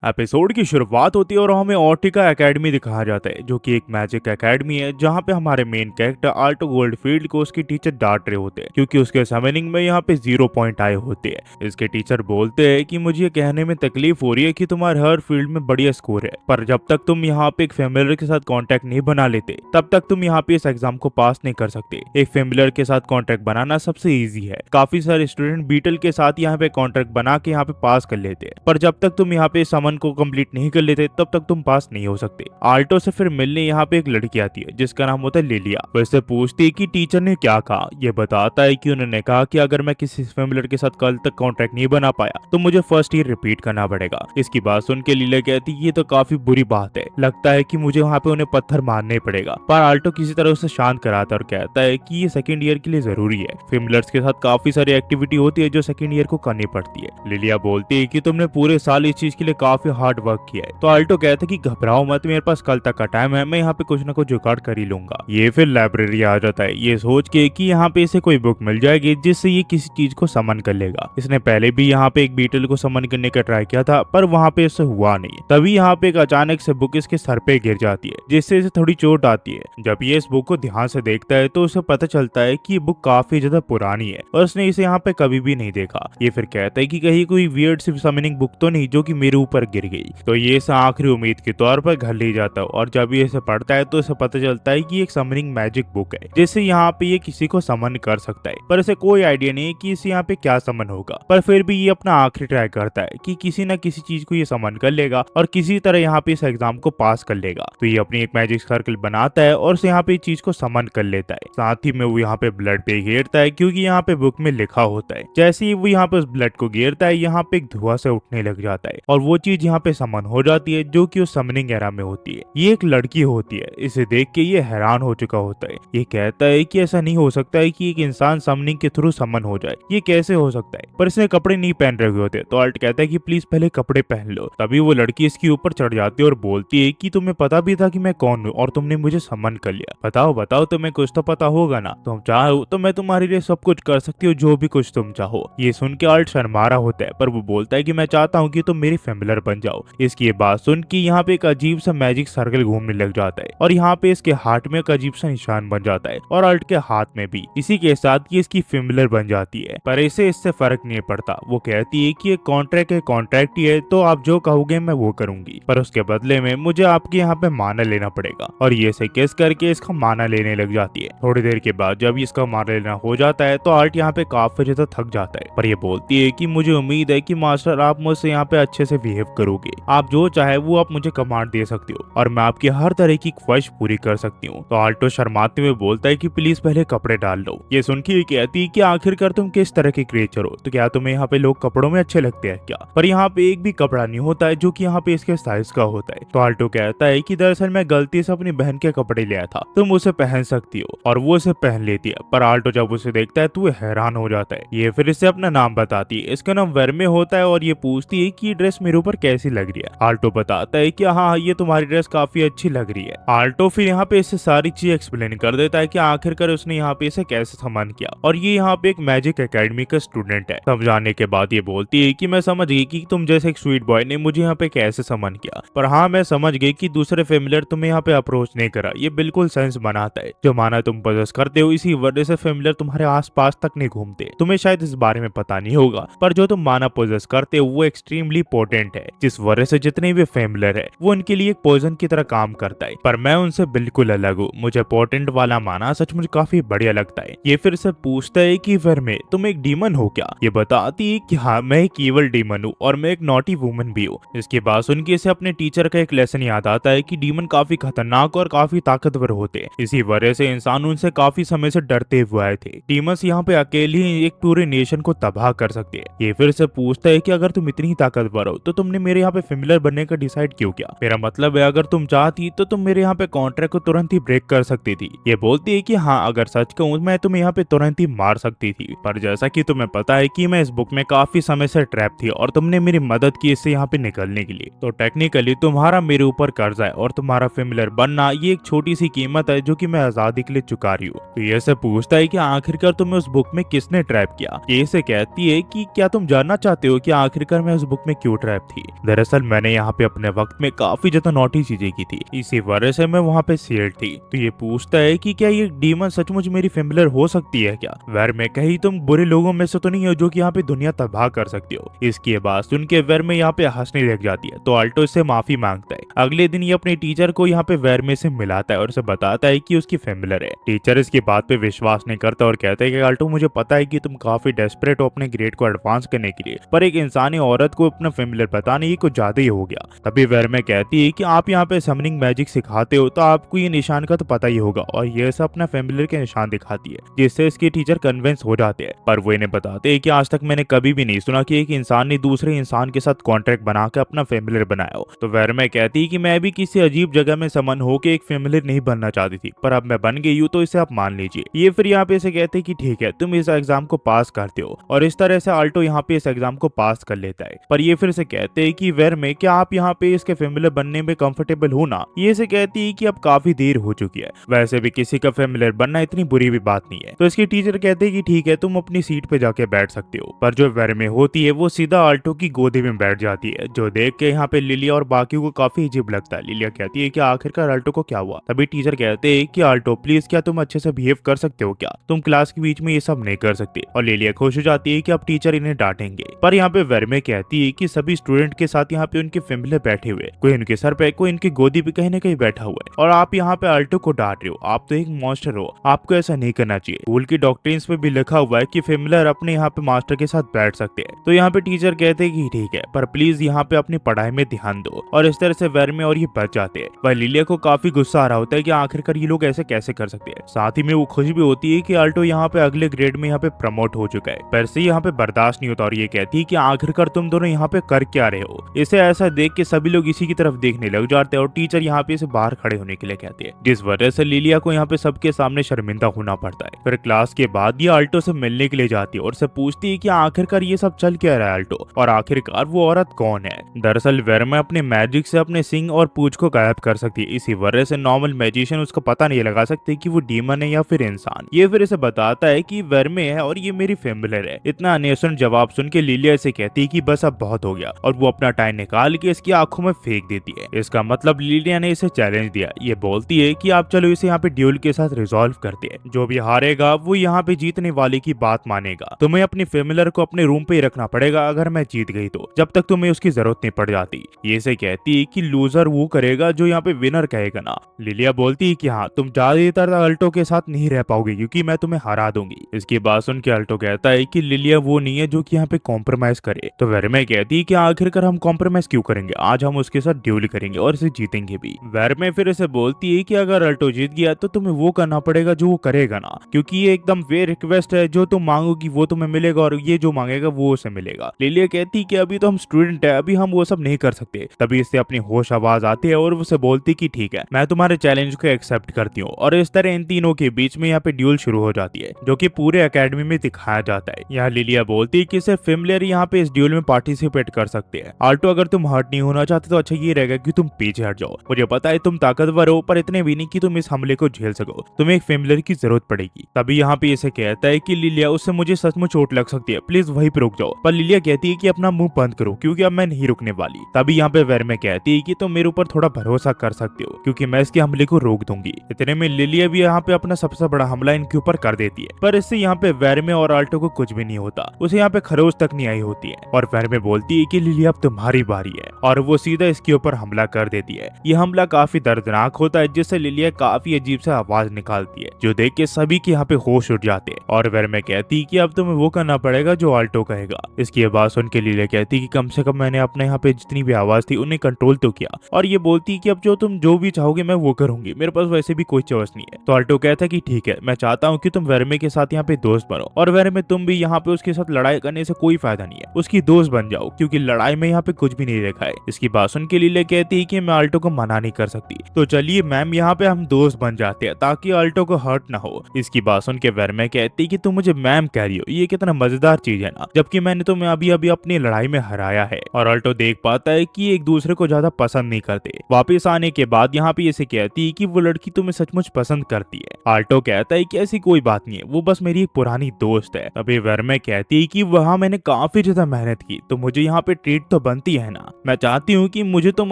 Episode की शुरुआत होती है और हमें ऑर्टिका एकेडमी दिखाया जाता है, जो कि एक मैजिक एकेडमी है जहाँ पे हमारे मेन कैरेक्टर आल्टो गोल्डफील्ड को उसकी टीचर डांट रहे होते हैं क्योंकि उसके समनिंग में यहाँ पे 0 पॉइंट आए होते हैं। इसके टीचर बोलते हैं कि मुझे ये कहने में तकलीफ हो रही है कि तुम्हारे हर फील्ड में बढ़िया स्कोर है, पर जब तक तुम यहाँ पे एक फेमिलियर के साथ कॉन्टेक्ट नहीं बना लेते तब तक तुम यहाँ पे इस एग्जाम को पास नहीं कर सकते। एक फेमिलियर के साथ कॉन्टेक्ट बनाना सबसे ईजी है, काफी सारे स्टूडेंट बीटल के साथ यहाँ पे कॉन्ट्रैक्ट बना के यहाँ पे पास कर लेते हैं, पर जब तक तुम यहाँ पे समन को कंप्लीट नहीं कर लेते तब तक तुम पास नहीं हो सकते। आल्टो से फिर मिलने यहाँ पे एक लड़की आती है जिसका नाम होता है लिलिया। वैसे पूछती है कि टीचर ने क्या कहा। ये बताता है कि उन्होंने कहा कि अगर मैं किसी फेमिलियर के साथ कल तक कॉन्ट्रैक्ट नहीं बना पाया तो मुझे फर्स्ट ईयर रिपीट करना पड़ेगा। इसकी बात सुन के लिलिया कहती है ये तो काफी बुरी बात है, लगता है कि मुझे वहाँ पे उन्हें पत्थर मारने पड़ेगा। पर आल्टो किसी तरह उसे शांत कराता है और कहता है कि ये सेकंड ईयर के लिए जरूरी है। फेमिलियर्स के साथ काफी सारी एक्टिविटी होती है जो सेकंड ईयर को करनी पड़ती है। लिलिया बोलती है कि तुमने पूरे साल इस चीज के लिए काफी हार्ड वर्क किया है। तो आल्टो कहता है कि घबराओ मत, मेरे पास कल तक का टाइम है, मैं यहाँ पे कुछ ना कुछ जुगाड़ कर ही लूंगा। ये फिर लाइब्रेरी आ जाता है ये सोच के कि यहाँ पे इसे कोई बुक मिल जाएगी जिससे ये किसी चीज को समन कर लेगा। इसने पहले भी यहाँ पे एक बीटल को समन करने का ट्राई किया था पर वहाँ पे इससे हुआ नहीं। तभी यहाँ पे एक अचानक से बुक इसके सर पे गिर जाती है जिससे इसे थोड़ी चोट आती है। जब ये इस बुक को ध्यान से देखता है तो उसे पता चलता है कि ये बुक काफी ज्यादा पुरानी है और उसने इसे यहाँ पे कभी भी नहीं देखा। ये फिर कहता है कि कहीं कोई वियर्ड सी समनिंग बुक तो नहीं जो कि मेरे ऊपर गिर गई। तो ये इसे आखिरी उम्मीद के तौर पर घर ले जाता है और जब ये इसे पढ़ता है तो इसे पता चलता है कि एक समनिंग मैजिक बुक है जिससे यहाँ पे ये किसी को समन कर सकता है, पर इसे कोई आइडिया नहीं है कि इसे यहाँ पे क्या समन होगा। पर फिर भी ये अपना आखिरी ट्राई करता है कि किसी न किसी चीज को ये समन कर लेगा और किसी तरह यहाँ पे इस एग्जाम को पास कर लेगा। तो ये अपनी एक मैजिक सर्कल बनाता है और यहाँ पे चीज को समन कर लेता है। साथ ही में वो यहाँ पे ब्लड पे घेरता है क्योंकि यहाँ पे बुक में लिखा होता है। जैसे ही वो यहाँ पे उस ब्लड को घेरता है यहाँ पे एक धुआं से उठने लग जाता है और वो चीज यहाँ पे समन हो जाती है जो कि उस समनिंग एरा में होती है। ये एक लड़की होती है। इसे देख के ये हैरान हो चुका होता है। ये कहता है कि ऐसा नहीं हो सकता है कि एक इंसान समनिंग के थ्रू समन हो जाए, ये कैसे हो सकता है। पर इसने कपड़े नहीं पहन रखे होते तो आल्ट कहता है कि प्लीज पहले कपड़े पहन लो। तभी वो लड़की इसके ऊपर चढ़ जाती है और बोलती है कि तुम्हें पता भी था कि मैं कौन हूँ और तुमने मुझे समन कर लिया। बताओ बताओ तुम्हें कुछ तो पता होगा ना, तुम चाहो तो मैं तुम्हारे लिए सब कुछ कर सकती हूँ, जो भी कुछ तुम चाहो। ये सुन के आल्ट शर्मारा होता है पर वो बोलता है कि मैं चाहता हूँ कि तुम मेरी फेमिलियर बन जाओ। इसकी ये बात सुन के यहाँ पे एक अजीब सा मैजिक सर्कल घूमने लग जाता है और यहाँ पे इसके हाथ में एक अजीब सा निशान बन जाता है और आल्ट के हाथ में भी। इसी के साथ ये इसकी फेमिलियर बन जाती है, पर इसे इससे फर्क नहीं पड़ता। वो कहती है कि कॉन्ट्रैक्ट है, कॉन्ट्रैक्ट ही है, तो आप जो कहोगे मैं वो करूंगी, पर उसके बदले में मुझे आपके यहाँ पे माना लेना पड़ेगा। और ये से किस करके इसका माना लेने लग जाती है। थोड़ी देर के बाद जब इसका माना लेना हो जाता है तो आल्ट यहाँ पे काफी ज्यादा थक जाता है, पर ये बोलती है कि मुझे उम्मीद है कि मास्टर आप मुझसे यहाँ पे अच्छे से बिहेव करोगे, आप जो चाहे वो आप मुझे कमांड दे सकती हो और मैं आपकी हर तरह की ख्वाहिश पूरी कर सकती हूँ। तो आल्टो शर्माते हुए बोलता है कि प्लीज पहले कपड़े डाल लो। ये सुन के कहती है कि आखिरकार तुम किस तरह के क्रिएचर हो, तो क्या तुम्हें यहाँ पे लोग कपड़ों में अच्छे लगते हैं क्या। पर यहाँ पे एक भी कपड़ा नहीं होता है जो कि यहाँ पे इसके साइज का होता है। तो आल्टो कहता है कि दरअसल मैं गलती से अपनी बहन के कपड़े लिया था, तुम उसे पहन सकती हो, और वो उसे पहन लेती है। पर आल्टो जब उसे देखता है तो वो हैरान हो जाता है। ये फिर इसे अपना नाम बताती है, इसका नाम वर्मे होता है और ये पूछती है कि ड्रेस मेरे ऊपर कैसी लग रही है। आल्टो बताता है कि हाँ ये तुम्हारी ड्रेस काफी अच्छी लग रही है। आल्टो फिर यहाँ पे इसे सारी चीज एक्सप्लेन कर देता है कि आखिरकार उसने यहाँ पे इसे कैसे सम्मान किया और ये यहाँ पे एक मैजिक एकेडमी का स्टूडेंट है। समझाने के बाद ये बोलती है कि मैं समझ गई कि तुम जैसे एक स्वीट बॉय ने मुझे यहाँ पे कैसे सम्मान किया, पर हाँ मैं समझ गई कि दूसरे फेमिलियर तुम्हें यहाँ पे अप्रोच नहीं करा, ये बिल्कुल सेंस बनाता है। जो माना तुम पोजेस करते हो इसी वजह से फेमिलियर तुम्हारे आसपास तक नहीं घूमते। तुम्हें शायद इस बारे में पता नहीं होगा, पर जो तुम माना पोजेस करते हो वो एक्सट्रीमली पोटेंट है, जिस वजह से जितने भी फेमिलियर है वो उनके लिए एक पॉइजन की तरह काम करता है। पर मैं उनसे बिल्कुल अलग हूँ, मुझे पोटेंट वाला माना सच मुझे काफी बढ़िया लगता है। ये फिर से पूछता है कि वर्मे तुम एक डीमन हो क्या। ये बताती है कि हाँ मैं एक ईवल डीमन हूँ और मैं एक नॉटी वुमन भी हूँ। इसके बाद सुन के इसे अपने टीचर का एक लेसन याद आता है कि डीमन काफी खतरनाक और काफी ताकतवर होते हैं, इसी वजह से इंसान उनसे काफी समय से डरते हुए आए थे। डीमंस यहाँ पे अकेले ही एक पूरे नेशन को तबाह कर सकते हैं। ये फिर से पूछता है कि अगर तुम इतनी ताकतवर हो तो तुमने मेरे यहाँ पे फेमिलियर बनने का डिसाइड क्यों किया। मेरा मतलब है अगर तुम चाहती तो तुम मेरे यहाँ पे कॉन्ट्रैक्ट को तुरंत ही ब्रेक कर सकती थी। ये बोलती है कि हाँ अगर सच कहूँ मैं तुम्हें यहाँ पे तुरंत ही मार सकती थी, पर जैसा कि तुम्हें पता है कि मैं इस बुक में काफी समय से ट्रैप थी और तुमने मेरी मदद की इससे यहाँ पे निकलने के लिए, तो टेक्निकली तुम्हारा मेरे ऊपर कर्जा है और तुम्हारा फेमिलियर बनना ये एक छोटी सी कीमत है जो कि मैं आजादी के लिए चुका रही हूँ। तो ये से पूछता है कि आखिरकार तुम्हें उस बुक में किसने ट्रैप किया। ये से कहती है कि क्या तुम जानना चाहते हो कि आखिरकार मैं उस बुक में क्यों ट्रैप थी। दरअसल मैंने यहाँ पे अपने वक्त में काफी ज्यादा नॉटी चीजें की थी, इसी वजह से मैं वहाँ पे सेल्ड थी। तो ये पूछता है कि क्या ये डीमन सचमुच मेरी फेमिलियर हो सकती है क्या? वेर में कहीं तुम बुरे लोगों में से तो नहीं हो जो कि यहाँ पे दुनिया तबाह कर सकती हो। इसकी बात सुन के वेर में यहाँ पे हंसने लग जाती है, तो आल्टो इससे माफी मांगता है। अगले दिन ये अपने टीचर को यहाँ पे वेर में से मिलाता है और उसे बताता है कि उसकी फेमिलियर है। टीचर इसकी बात पे विश्वास नहीं करता और कहता है कि आल्टो, मुझे पता है कि तुम काफी डेस्परेट हो अपने ग्रेड को एडवांस करने के लिए, पर एक इंसानी औरत को अपना फेमिलियर बताने ये कुछ ज्यादा ही हो गया। तभी वेर में कहती है कि आप यहाँ पे समनिंग मैजिक सिखाते हो तो आपको ये निशान का तो पता ही होगा, और ये सब अपना फेमिलियर के निशान दिखाती है, जिससे इसके टीचर कन्विंस हो जाते हैं। पर वो इन्हें बताते हैं कि आज तक मैंने कभी भी नहीं सुना कि एक इंसान ने दूसरे इंसान के साथ कॉन्ट्रैक्ट बनाकर अपना फेमिलियर बनाया हो। तो वेर में कहती है कि मैं भी किसी अजीब जगह में समन हो के एक फेमिलियर नहीं बनना चाहती थी, पर अब मैं बन गई हूँ, तो इसे आप मान लीजिए। ये फिर यहाँ पे इसे कहते हैं कि ठीक है, तुम इस एग्जाम को पास करते हो, और इस तरह से आल्टो यहाँ पे इस एग्जाम को पास कर लेता है। पर ये फिर से कहते हैं कि वेर में क्या आप यहाँ पे इसके फेमिलियर बनने में कंफर्टेबल हो ना? ये से कहती है कि अब काफी देर हो चुकी है, वैसे भी किसी का फेमिलियर बनना इतनी बुरी भी बात नहीं है। तो इसके टीचर कहते हैं कि ठीक है, तुम अपनी सीट पे जाके बैठ सकते हो। पर जो वेर में होती है वो सीधा आल्टो की गोदी में बैठ जाती है, जो देख के यहाँ पे लिलिया और बाकियों को काफी अजीब लगता है। लिलिया कहती है कि आखिरकार आल्टो को क्या हुआ? तभी टीचर कहते हैं कि आल्टो प्लीज, क्या तुम अच्छे से बिहेव कर सकते हो क्या? तुम क्लास के बीच में ये सब नहीं कर सकते। और लिलिया खुश हो जाती है कि अब टीचर इन्हें डांटेंगे। पर यहाँ पे वेर में कहती है कि सभी स्टूडेंट के साथ यहाँ पे उनके फेमिलियर बैठे हुए, कोई उनके सर पे, कोई इनकी गोदी पे कहीं ना कहीं बैठा हुआ है, और आप यहाँ पे आल्टो को डांट रहे हो। आप तो एक मॉन्स्टर हो, आपको ऐसा नहीं करना चाहिए। स्कूल की डॉक्ट्रिन्स पे भी लिखा हुआ है कि फेमिलियर अपने यहाँ पे मास्टर के साथ बैठ सकते हैं। तो यहाँ पे टीचर कहते हैं कि ठीक है, पर प्लीज यहाँ पे अपनी पढ़ाई में ध्यान दो। और इस तरह से वेर में और ये बच जाते हैं। वह लिलिया को काफी गुस्सा आ रहा होता है कि आखिरकार ये लोग ऐसे कैसे कर सकते हैं। साथ ही में वो खुश भी होती है कि आल्टो यहाँ पे अगले ग्रेड में यहाँ पे प्रमोट हो चुका है। पर से यहाँ पे बर्दाश्त नहीं होता, और ये कहती है कि आखिरकार तुम दोनों यहाँ पे कर क्या रहे हो? इसे ऐसा देख के सभी लोग इसी की तरफ देखने लग जाते हैं, और टीचर यहाँ पे इसे बाहर खड़े होने के लिए कहते हैं, जिस वजह से लिलिया को यहाँ पे सबके सामने शर्मिंदा होना पड़ता है। फिर क्लास के बाद ये आल्टो से मिलने के लिए जाती है और से पूछती है कि आखिरकार ये सब चल क्या रहा है आल्टो, और आखिरकार वो औरत कौन है? दरअसल वेर में अपने मैजिक से अपने सिंग और पूंछ को गायब कर सकती है, इसी वजह से नॉर्मल मैजिशियन उसको पता नहीं लगा सकते कि वो डीमन है या फिर इंसान। ये फिर इसे बताता है कि वेर में है और ये मेरी फेमिलियर है। इतना अनेसन जवाब सुन के लिलिया इसे कहती है कि बस अब बहुत हो गया, और वो अपना टाइम निकाल के इसकी आंखों में फेंक देती है। इसका मतलब लिलिया ने इसे चैलेंज दिया। ये बोलती है कि आप चलो इसे यहाँ पे ड्यूल के साथ रिजॉल्व करते हैं, जो भी हारेगा वो यहाँ पे जीतने वाले की बात मानेगा। तुम्हें अपनी फेमिलियर को अपने रूम पे ही रखना पड़ेगा, अगर मैं जीत गई तो, जब तक तुम्हें उसकी जरूरत नहीं पड़ जाती। ये से कहती है कि लूजर वो करेगा जो यहाँ पे विनर कहेगा ना। लिलिया बोलती है कि हाँ, तुम ज्यादातर अल्टो के साथ नहीं रह पाओगे क्योंकि मैं तुम्हें हरा दूंगी। इसकी बात सुन के अल्टो कहता है कि लिलिया वो नहीं है जो कि यहाँ पे कॉम्प्रोमाइज करे। तो वेरमे कहती है कि आखिरकार हम कॉम्प्रोमाइज क्यों करेंगे, आज हम उसके साथ ड्यूल करेंगे और इसे जीतेंगे भी। वेरमे फिर इसे बोलती है कि अगर अल्टो जीत गया तो तुम्हें वो करना पड़ेगा जो वो करेगा ना, क्योंकि ये एकदम वे रिक्वेस्ट है, जो तुम मांगोगी वो तुम्हें मिलेगा और ये जो मांगेगा वो उसे मिलेगा। लिलिया कहती कि अभी तो हम स्टूडेंट है, अभी हम वो सब नहीं कर सकते। तभी इससे अपनी होश आवाज आती है और उसे बोलती कि ठीक है, मैं तुम्हारे चैलेंज को एक्सेप्ट करती हूँ। और इस तरह इन तीनों के बीच में यहाँ पे ड्यूल शुरू हो जाती है, जो कि पूरे एकेडमी में दिखाया जाता है। यहाँ लिलिया बोलती है कि सिर्फ फेमिलियर यहाँ पे इस ड्यूल में पार्टिसिपेट कर सकते हैं। आल्टो अगर तुम हर्ट नहीं होना चाहते तो अच्छा ये रहेगा कि तुम पीछे हट जाओ। मुझे पता है तुम ताकतवर हो, पर इतने भी नहीं कि तुम इस हमले को झेल सको, तुम्हें एक फेमिलियर की जरूरत पड़ेगी। तभी यहाँ पे इसे कहता है कि लिलिया, उससे मुझे सचमुच चोट लग सकती है, प्लीज वहीं पे रुक जाओ। पर लिलिया कहती है कि अपना मुंह बंद करो क्योंकि अब मैं नहीं रुकने वाली। तभी यहाँ पे वेरमे कहती है कि तुम मेरे ऊपर थोड़ा भरोसा कर सकते हो क्योंकि मैं इसके हमले को रोक दूंगी। इतने में लिलिया भी यहाँ पे अपना सबसे बड़ा हमला इनके ऊपर कर देती है, पर इससे यहाँ पे वेरमे और आल्टो को कुछ भी नहीं होता। उसे यहाँ पे खरोच तक नहीं आई होती है और वेरमे बोलती है कि लिलिया अब तुम्हारी बारी है, और वो सीधा इसके ऊपर हमला कर देती है। ये हमला काफी दर्दनाक होता है, जिससे लिलिया काफी अजीब सा आवाज निकालती है, जो देख के सभी के यहाँ पे होश उड़ जाते हैं। और वेरमे कहती कि अब तुम्हें वो करना पड़ेगा जो आल्टो कहेगा। इसकी आवाज सुन के लिलिया कहती कि कम से कम मैंने अपने यहाँ पे जितनी भी आवाज थी उन्हें कंट्रोल तो किया। और ये बोलती कि अब जो तुम जो भी चाहोगे मैं वो करूंगी, मेरे पास वैसे भी कोई चॉइस नहीं है। तो आल्टो कहता है कि ठीक है, मैं चाहता हूँ कि तुम वेरमे के साथ यहाँ पे दोस्त बनो, और वेरमे तुम भी यहाँ पे उसके साथ लड़ाई करने से कोई फायदा नहीं है, उसकी दोस्त बन जाओ क्योंकि लड़ाई में यहाँ पे कुछ भी नहीं देखा है। इसकी बात सुन के लिलिया कहती है कि मैं आल्टो को मना नहीं कर सकती, तो चलिए मैम यहाँ पे हम दोस्त बन जाते हैं ताकि आल्टो को हर्ट ना हो। इसकी बात सुन के वेरमे कहती कि तुम मुझे मैम कह रही हो, ये कितना मजेदार चीज है ना, जबकि मैंने तुम्हें अभी अभी अपनी लड़ाई में हराया है। और आल्टो देख पाता है कि एक दूसरे को ज्यादा पसंद नहीं करते। वापिस आने के बाद यहाँ पे इसे कहती है कि वो लड़की तुम्हें सचमुच पसंद करती है। आल्टो कहता है कि ऐसी कोई बात नहीं है, वो बस मेरी एक पुरानी दोस्त है। अभी वेरमे कहती है कि वहाँ मैंने काफी ज्यादा मेहनत की, तो मुझे यहाँ पे ट्रीट तो तो बनती है ना, मैं चाहती हूँ कि मुझे तुम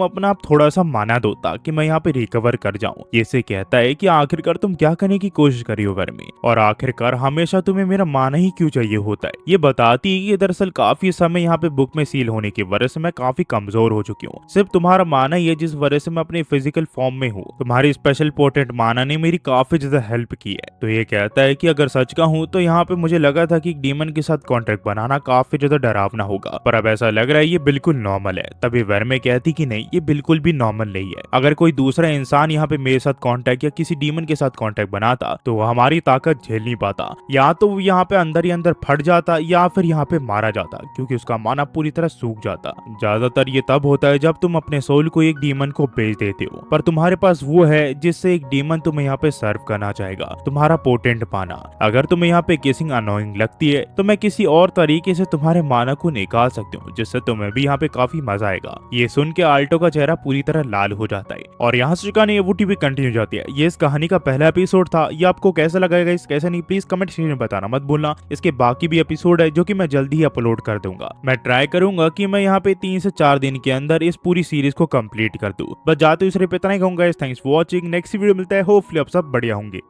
अपना आप थोड़ा सा माना दो ताकि मैं यहाँ पे रिकवर कर जाऊँ। ये से कहता है कि आखिरकार तुम क्या करने की कोशिश करी हो घर में, और आखिरकार हमेशा तुम्हें मेरा माना ही क्यों चाहिए होता है। ये बताती है कि दरअसल काफी समय यहाँ पे बुक में सील होने की वजह से मैं काफी कमजोर हो चुकी हूँ। सिर्फ तुम्हारा माना ही है जिस वजह से मैं अपनी फिजिकल फॉर्म में हूँ। तुम्हारी स्पेशल पोटेंट माना ने मेरी काफी ज्यादा हेल्प की है। तो ये कहता है कि अगर सच का हूँ तो यहाँ पे मुझे लगा था कि डीमन के साथ कॉन्ट्रैक्ट बनाना काफी ज्यादा डरावना होगा, पर अब ऐसा लग रहा है ये बिल्कुल नॉर्मल है। तभी वर्मे कहती कि नहीं, ये बिल्कुल भी नॉर्मल नहीं है। अगर कोई दूसरा इंसान यहाँ पे मेरे साथ कॉन्टैक्ट या किसी डीमन के साथ कॉन्टैक्ट बनाता तो वो हमारी ताकत झेल नहीं पाता, या तो वो यहाँ पे अंदर ही अंदर फट जाता या फिर यहाँ पे मारा जाता, क्योंकि उसका माना पूरी तरह सूख जाता। ज्यादातर ये तब होता है जब तुम अपने सोल को एक डीमन को बेच देते हो, पर तुम्हारे पास वो है जिससे एक डीमन तुम्हें यहाँ पे सर्व करना चाहेगा, तुम्हारा पोटेंट माना। अगर तुम्हें यहाँ पे किसिंग अनोइंग लगती है तो मैं किसी और तरीके से तुम्हारे माना को निकाल सकती हूँ जिससे तुम्हें भी यहाँ पे काफी मजा आएगा। ये सुन के आल्टो का चेहरा पूरी तरह लाल हो जाता है और यहाँ से कहानी वो टीवी कंटिन्यू जाती है। ये इस कहानी का पहला एपिसोड था। ये आपको कैसा लगा गाइस, कैसा नहीं, प्लीज कमेंट सेक्शन में बताना मत भूलना। इसके बाकी भी एपिसोड है जो कि मैं जल्दी ही अपलोड कर दूंगा। मैं ट्राई करूंगा कि मैं यहाँ पे 3 से 4 दिन के अंदर इस पूरी सीरीज को कंप्लीट कर दूं। बस जाते हुए सिर्फ इतना ही कहूंगा। Thanks for watching. Next video मिलता है। होपफुली आप सब बढ़िया होंगे।